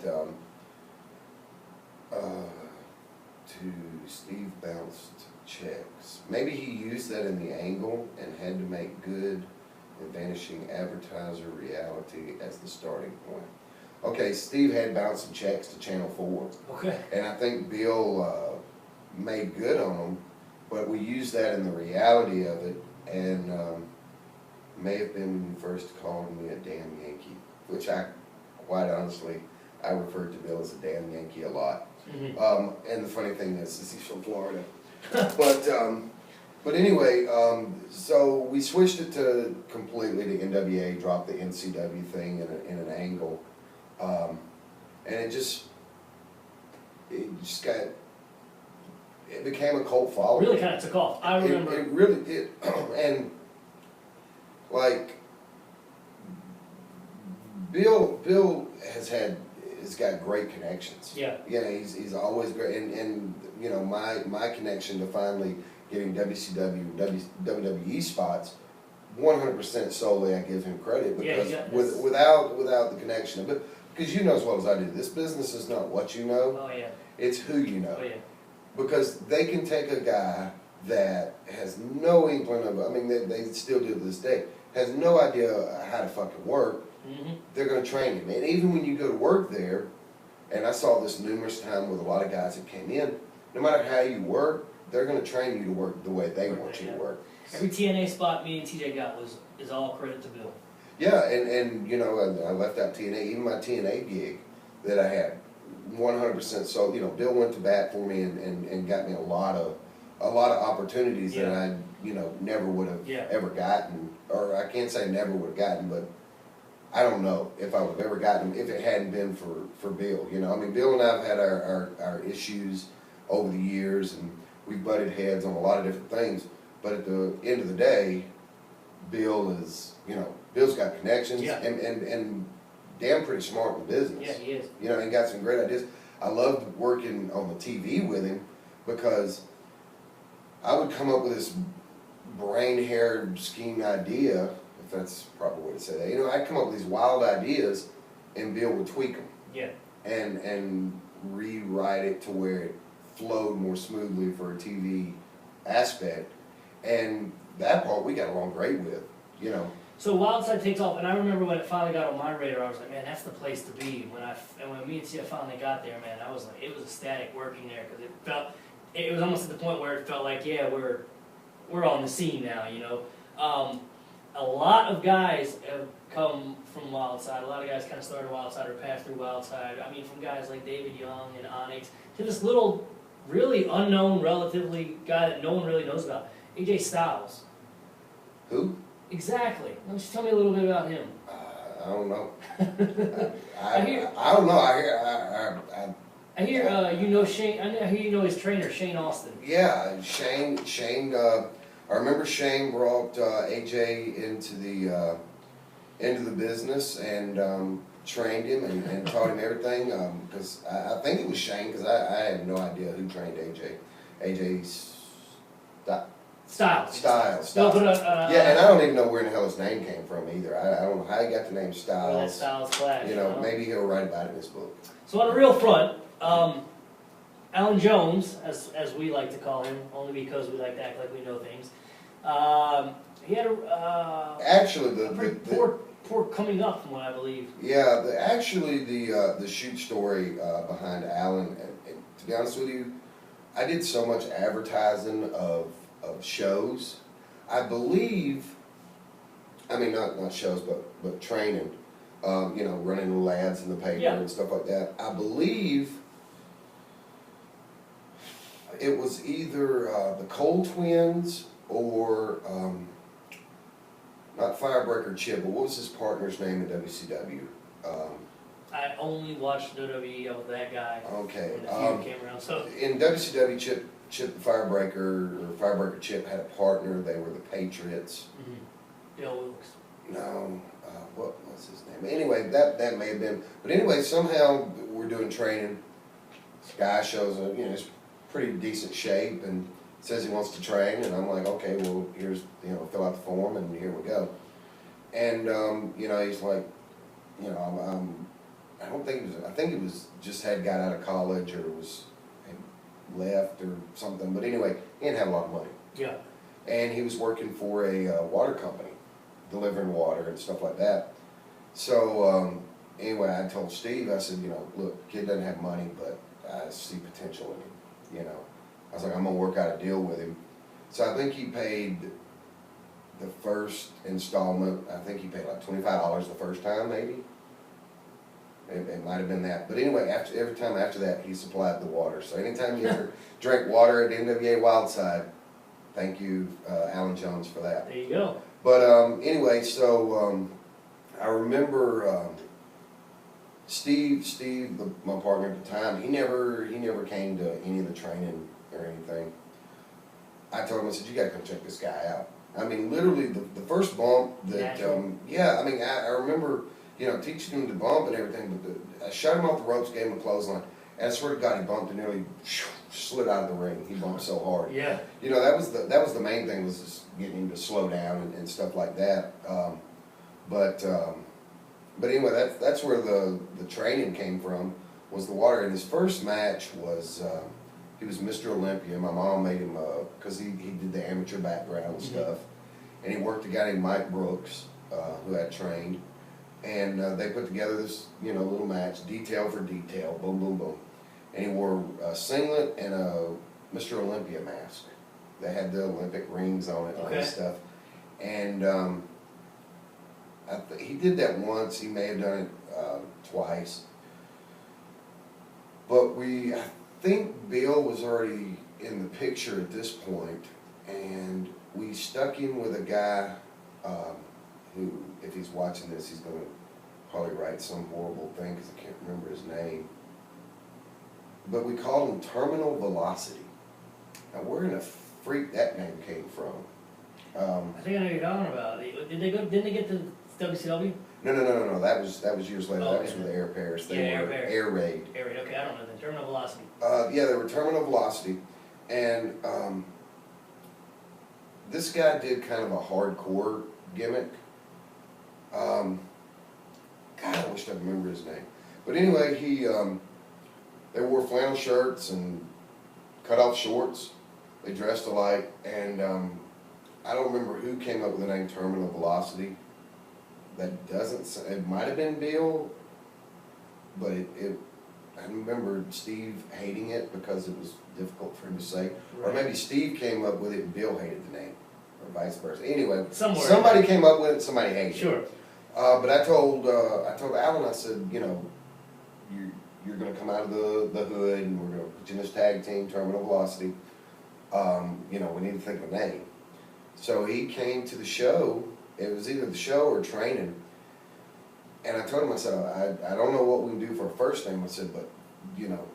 2 to Steve bounced checks. Maybe he used that in the angle and had to make good and vanishing advertiser reality as the starting point. Okay, Steve had bounced some checks to Channel 4. Okay. And I think Bill made good on them, but we used that in the reality of it, and may have been when you first called me a damn Yankee, which I, quite honestly, I referred to Bill as a damn Yankee a lot. And the funny thing is he's from Florida. But anyway, so we switched it to completely to NWA, dropped the NCW thing in an angle, and it just became a cult following. Really kind of took off. I remember. It really did, and like Bill has got great connections. Yeah. Yeah, he's always great, and you know my connection to finally getting WCW, WWE spots, 100% solely I give him credit, because without the connection, but because you know as well as I do, this business is not what you know. Oh yeah. It's who you know. Oh yeah. Because they can take a guy that has no inkling of, I mean, they still do to this day, has no idea how to fucking work. They're going to train him. And even when you go to work there, and I saw this numerous times with a lot of guys that came in, no matter how you work, they're going to train you to work the way they want you to work. Every TNA spot me and TJ got is all credit to Bill. Yeah, and you know, I left out TNA, even my TNA gig that I had, 100% so, you know, Bill went to bat for me and got me a lot of opportunities that I, you know, never would have ever gotten, or I can't say never would have gotten, but I don't know if I would have ever gotten them if it hadn't been for Bill. You know, I mean, Bill and I have had our issues over the years, and we've butted heads on a lot of different things, but at the end of the day, Bill is, you know, Bill's got connections and damn pretty smart in business. Yeah, he is. You know, and got some great ideas. I loved working on the TV with him because I would come up with this brain-haired scheme idea, if that's the proper way to say that. You know, I'd come up with these wild ideas, and Bill would tweak them. Yeah. And rewrite it to where it flowed more smoothly for a TV aspect. And that part we got along great with, you know. So Wildside takes off, and I remember when it finally got on my radar, I was like, man, that's the place to be. When me and Tia finally got there, man, I was like, it was ecstatic working there, because it was almost at the point where it felt like, yeah, we're on the scene now, you know. A lot of guys have come from Wildside. A lot of guys kind of started Wildside or passed through Wildside. I mean, from guys like David Young and Onyx to this little, really unknown, relatively guy that no one really knows about, AJ Styles. Who? Exactly. Why don't you tell me a little bit about him? I don't know. I don't know. I hear you know Shane. I hear you know his trainer, Shane Austin. Yeah, Shane. I remember Shane brought AJ into the business and trained him and taught him everything. Because I think it was Shane, because I had no idea who trained AJ. Styles. No, but, yeah, and I don't even know where in the hell his name came from either. I don't know how he got the name Styles. That Styles Clash. You know, maybe he'll write about it in his book. So on the real front, Alan Jones, as we like to call him, only because we like to act like we know things. He had a pretty poor coming up, from what I believe. Yeah, the shoot story behind Alan, and to be honest with you, I did so much advertising of shows. I believe, I mean not shows, but training. You know, running the lads in the paper and stuff like that. I believe it was either the Cole Twins or not Firebreaker Chip, but what was his partner's name in WCW? I only watched WWE with that guy. Okay. When the feud came around. So in WCW, Chip the Firebreaker, or Firebreaker Chip, had a partner. They were the Patriots. Bill Wilkes. No, what was his name? Anyway, that may have been. But anyway, somehow we're doing training. This guy shows up, you know, he's pretty decent shape and says he wants to train, and I'm like, okay, well, here's, you know, fill out the form, and here we go. And you know, he's like, you know, I don't think it was. I think it was just had got out of college, or was left or something. But anyway, he didn't have a lot of money. Yeah. And he was working for a water company, delivering water and stuff like that. So anyway, I told Steve, I said, you know, look, kid doesn't have money, but I see potential in him, you know. I was like, I'm gonna work out a deal with him. So I think he paid the first installment, I think he paid like $25 the first time, maybe. It might have been that. But anyway, every time after that, he supplied the water. So anytime you ever drank water at NWA Wildside, thank you, Alan Jones, for that. There you go. But anyway, so I remember Steve, my partner at the time, he never came to any of the training or anything. I told him, I said, you gotta come check this guy out. I mean, literally, the first bump that, yeah, I mean, I remember, you know, teaching him to bump and everything, but I shot him off the ropes, gave him a clothesline, and I swear to God, he bumped and nearly slid out of the ring. He bumped so hard. Yeah. You know, that was the main thing, was just getting him to slow down and stuff like that. But anyway, that's where the training came from, was the water. And his first match was, he was Mr. Olympia. My mom made him, because he did the amateur background and stuff. And he worked a guy named Mike Brooks, who had trained. And they put together this, you know, little match, detail for detail, boom, boom, boom. And he wore a singlet and a Mr. Olympia mask. They had the Olympic rings on it and all that stuff. And he did that once. He may have done it twice. But I think Bill was already in the picture at this point, and we stuck him with a guy who, if he's watching this, he's going to probably write some horrible thing because I can't remember his name. But we called him Terminal Velocity. Now, where in the freak that name came from? I think I know what you're talking about. Didn't they get to WCW? No. That was years later. Oh, that was with the Air Pairs. They were Air Raid. Air Raid. Okay, I don't know then. Terminal Velocity. Yeah, they were Terminal Velocity, and this guy did kind of a hardcore gimmick. God, I wish I remember his name. But anyway, they wore flannel shirts and cut off shorts. They dressed alike, and I don't remember who came up with the name Terminal Velocity. That doesn't, it might have been Bill, but I remember Steve hating it because it was difficult for him to say. Right. Or maybe Steve came up with it and Bill hated the name, or vice versa. Anyway, somebody came up with it and somebody hated it. Sure. But I told Alan, I said, you know, you're going to come out of the hood and we're going to put you in this tag team, Terminal Velocity. You know, we need to think of a name. So he came to the show. It was either the show or training. And I told him, I said, I don't know what we can do for a first name. I said, but, you know,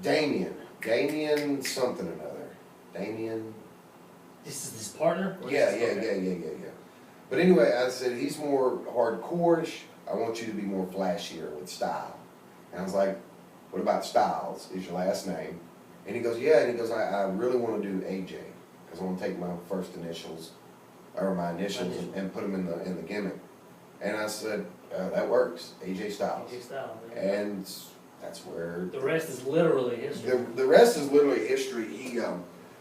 Damien something or another. Damien. This is his partner? Yeah. But anyway, I said, he's more hardcore-ish. I want you to be more flashier with style. And I was like, what about Styles? Is your last name? And he goes, yeah. And he goes, I really want to do AJ, because I want to take my first initials, or my initials, and put them in the gimmick. And I said, that works, AJ Styles. AJ Styles. And that's where... The rest is literally history. The rest is literally history.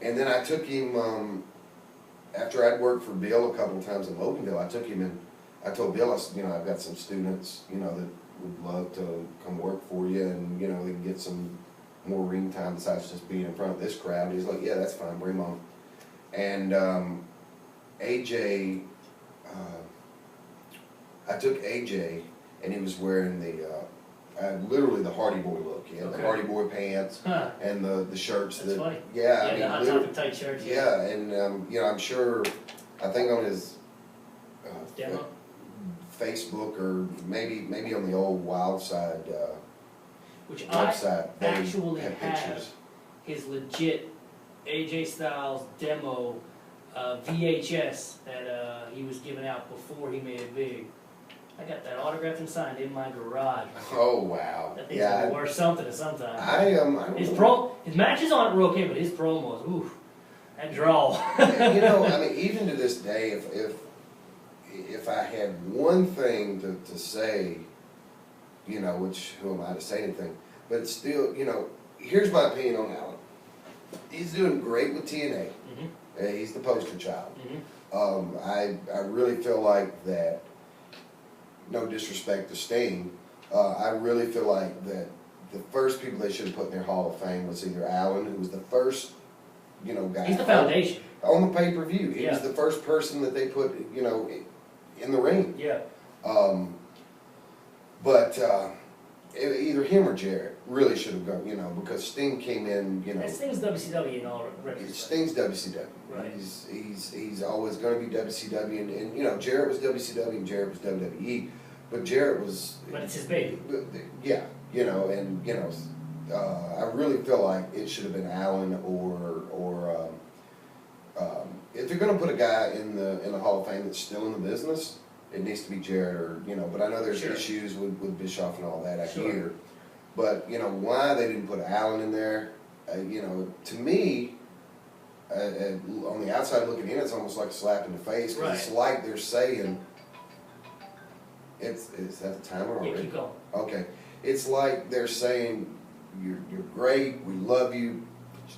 And then I took him, after I'd worked for Bill a couple of times in Loganville, I took him and I told Bill, I said, you know, I've got some students, you know, that would love to come work for you, and, you know, they can get some more ring time besides just being in front of this crowd. He's like, yeah, that's fine, bring them on. And AJ, I took AJ, and he was wearing literally the Hardy Boy look. He had the Hardy Boy pants and the shirts. That's funny. Yeah, I mean, the Hot Topic tight shirts. Yeah, and you know, I'm sure, I think on his demo? Facebook, or maybe on the old Wildside which website, I actually have have pictures. his legit AJ Styles demo VHS that he was giving out before he made it big. I got that autographed and signed in my garage. Oh wow! That thing's gonna be worth something at some time. His matches on it were okay, but his promos, ooh, that draw. You know, I mean, even to this day, if I had one thing to say, you know, which who am I to say anything? But still, you know, here's my opinion on Alan. he's doing great with TNA. He's the poster child. I really feel like that. No disrespect to Sting, I really feel like that the first people they should have put in their Hall of Fame was either Allen, who was the first, guy. He's the foundation. On the pay-per-view. He was the first person that they put, in the ring. Yeah. But either him or Jarrett really should have gone, because Sting came in, And Sting's WCW in all retrospect. Sting's WCW. Right. He's always going to be WCW, and Jarrett was WCW and Jarrett was WWE, but Jarrett was. But it's his baby. Yeah, I really feel like it should have been Allen or if you're going to put a guy in the Hall of Fame that's still in the business, it needs to be Jarrett or but I know there's issues with Bischoff and all that I hear, but why they didn't put Allen in there, to me. On the outside looking in, it's almost like a slap in the face because it's like they're saying, is that the timer already? Yeah, keep going. Okay, it's like they're saying, you're great, we love you,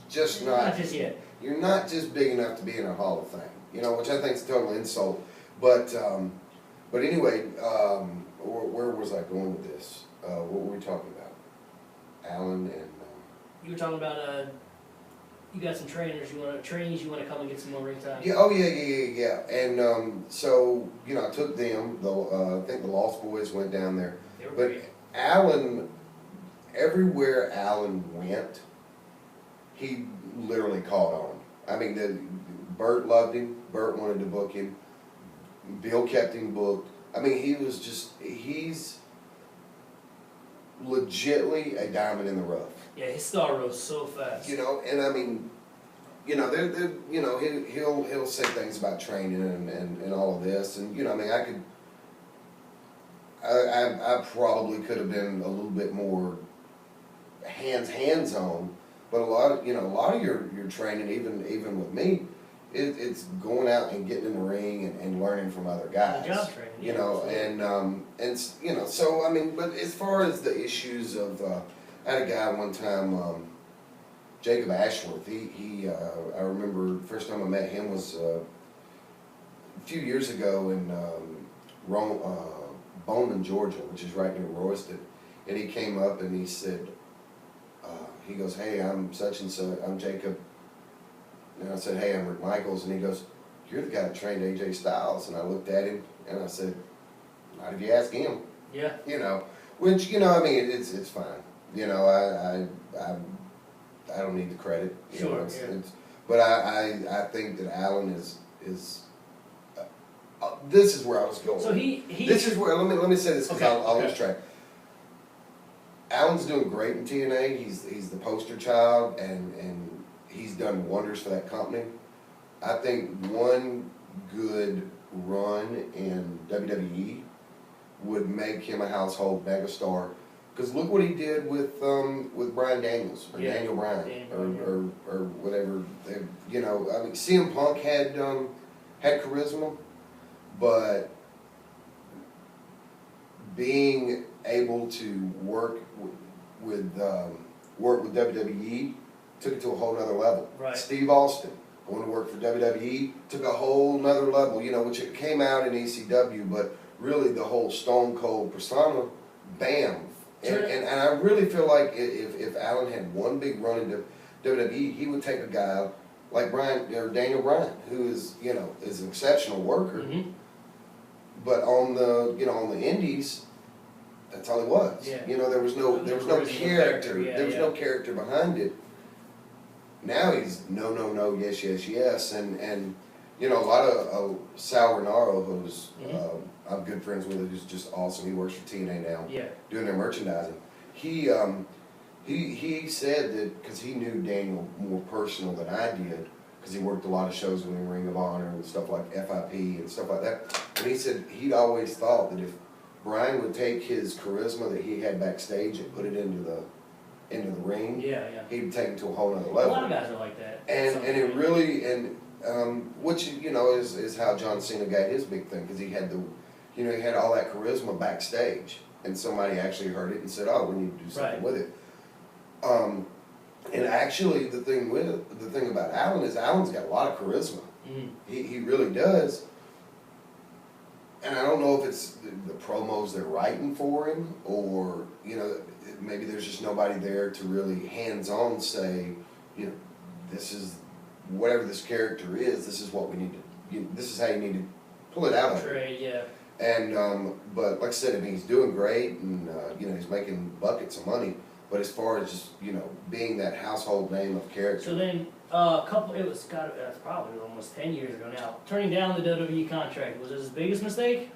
just not just yet. You're not just big enough to be in a Hall of Fame, which I think is a total insult. But anyway, where was I going with this? What were we talking about? Allen and. You were talking about you got some trainers. You want to come and get some more ring time. Yeah. Oh yeah. And so I took them. I think the Lost Boys went down there. They were but great. Allen, everywhere Allen went, he literally caught on. I mean, Bert loved him. Bert wanted to book him. Bill kept him booked. I mean, he's legitimately a diamond in the rough. Yeah, his star rose so fast. And I mean, he'll say things about training and all of this, and I mean, I probably could have been a little bit more hands on, but a lot of your training, even with me, it's going out and getting in the ring and learning from other guys. The job training, and so I mean, but as far as the issues of, I had a guy one time, Jacob Ashworth. I remember the first time I met him was a few years ago in Bowman, Georgia, which is right near Royston, and he came up and he said, he goes, "Hey, I'm such and such. I'm Jacob." And I said, "Hey, I'm Rick Michaels." And he goes, "You're the guy that trained AJ Styles." And I looked at him and I said, "Not if you ask him." Yeah. Which I mean, it's fine. I don't need the credit. But I think that Allen is this is where I was going. So this is where let me say this because I'll lose track. Allen's doing great in TNA. He's the poster child and he's done wonders for that company. I think one good run in WWE would make him a household megastar. Because look what he did with Bryan Daniels or Daniel Bryan or whatever. I mean, CM Punk had charisma, but being able to work with WWE took it to a whole nother level. Right. Steve Austin going to work for WWE took a whole nother level. Which it came out in ECW, but really the whole Stone Cold persona, bam. And I really feel like if Allen had one big run into WWE, he would take a guy like Daniel Bryan, who is is an exceptional worker, but on the indies, that's all he was. Yeah. There was no character. Yeah, there was no character behind it. Now he's no, yes, and a lot of Sal Renaro, who's I'm good friends with, who's just awesome. He works for TNA now, doing their merchandising. He said that because he knew Daniel more personal than I did, because he worked a lot of shows with him, Ring of Honor and stuff like FIP and stuff like that. And he said he'd always thought that if Bryan would take his charisma that he had backstage and put it into the ring, he'd take it to a whole other level. A lot of guys are like that. And it really which is how John Cena got his big thing, because he had he had all that charisma backstage, and somebody actually heard it and said, "Oh, we need to do something with it." And actually, the thing about Alan is Alan's got a lot of charisma. Mm. He really does. And I don't know if it's the promos they're writing for him, or, you know, maybe there's just nobody there to really hands-on say, you know, this is, whatever this character is, this is what we need to, this is how you need to pull it out of it. Trade, yeah. And, but like I said, I mean, he's doing great, and, you know, he's making buckets of money, but as far as just, you know, being that household name of character. So then, it was probably almost 10 years ago now, turning down the WWE contract, was it his biggest mistake?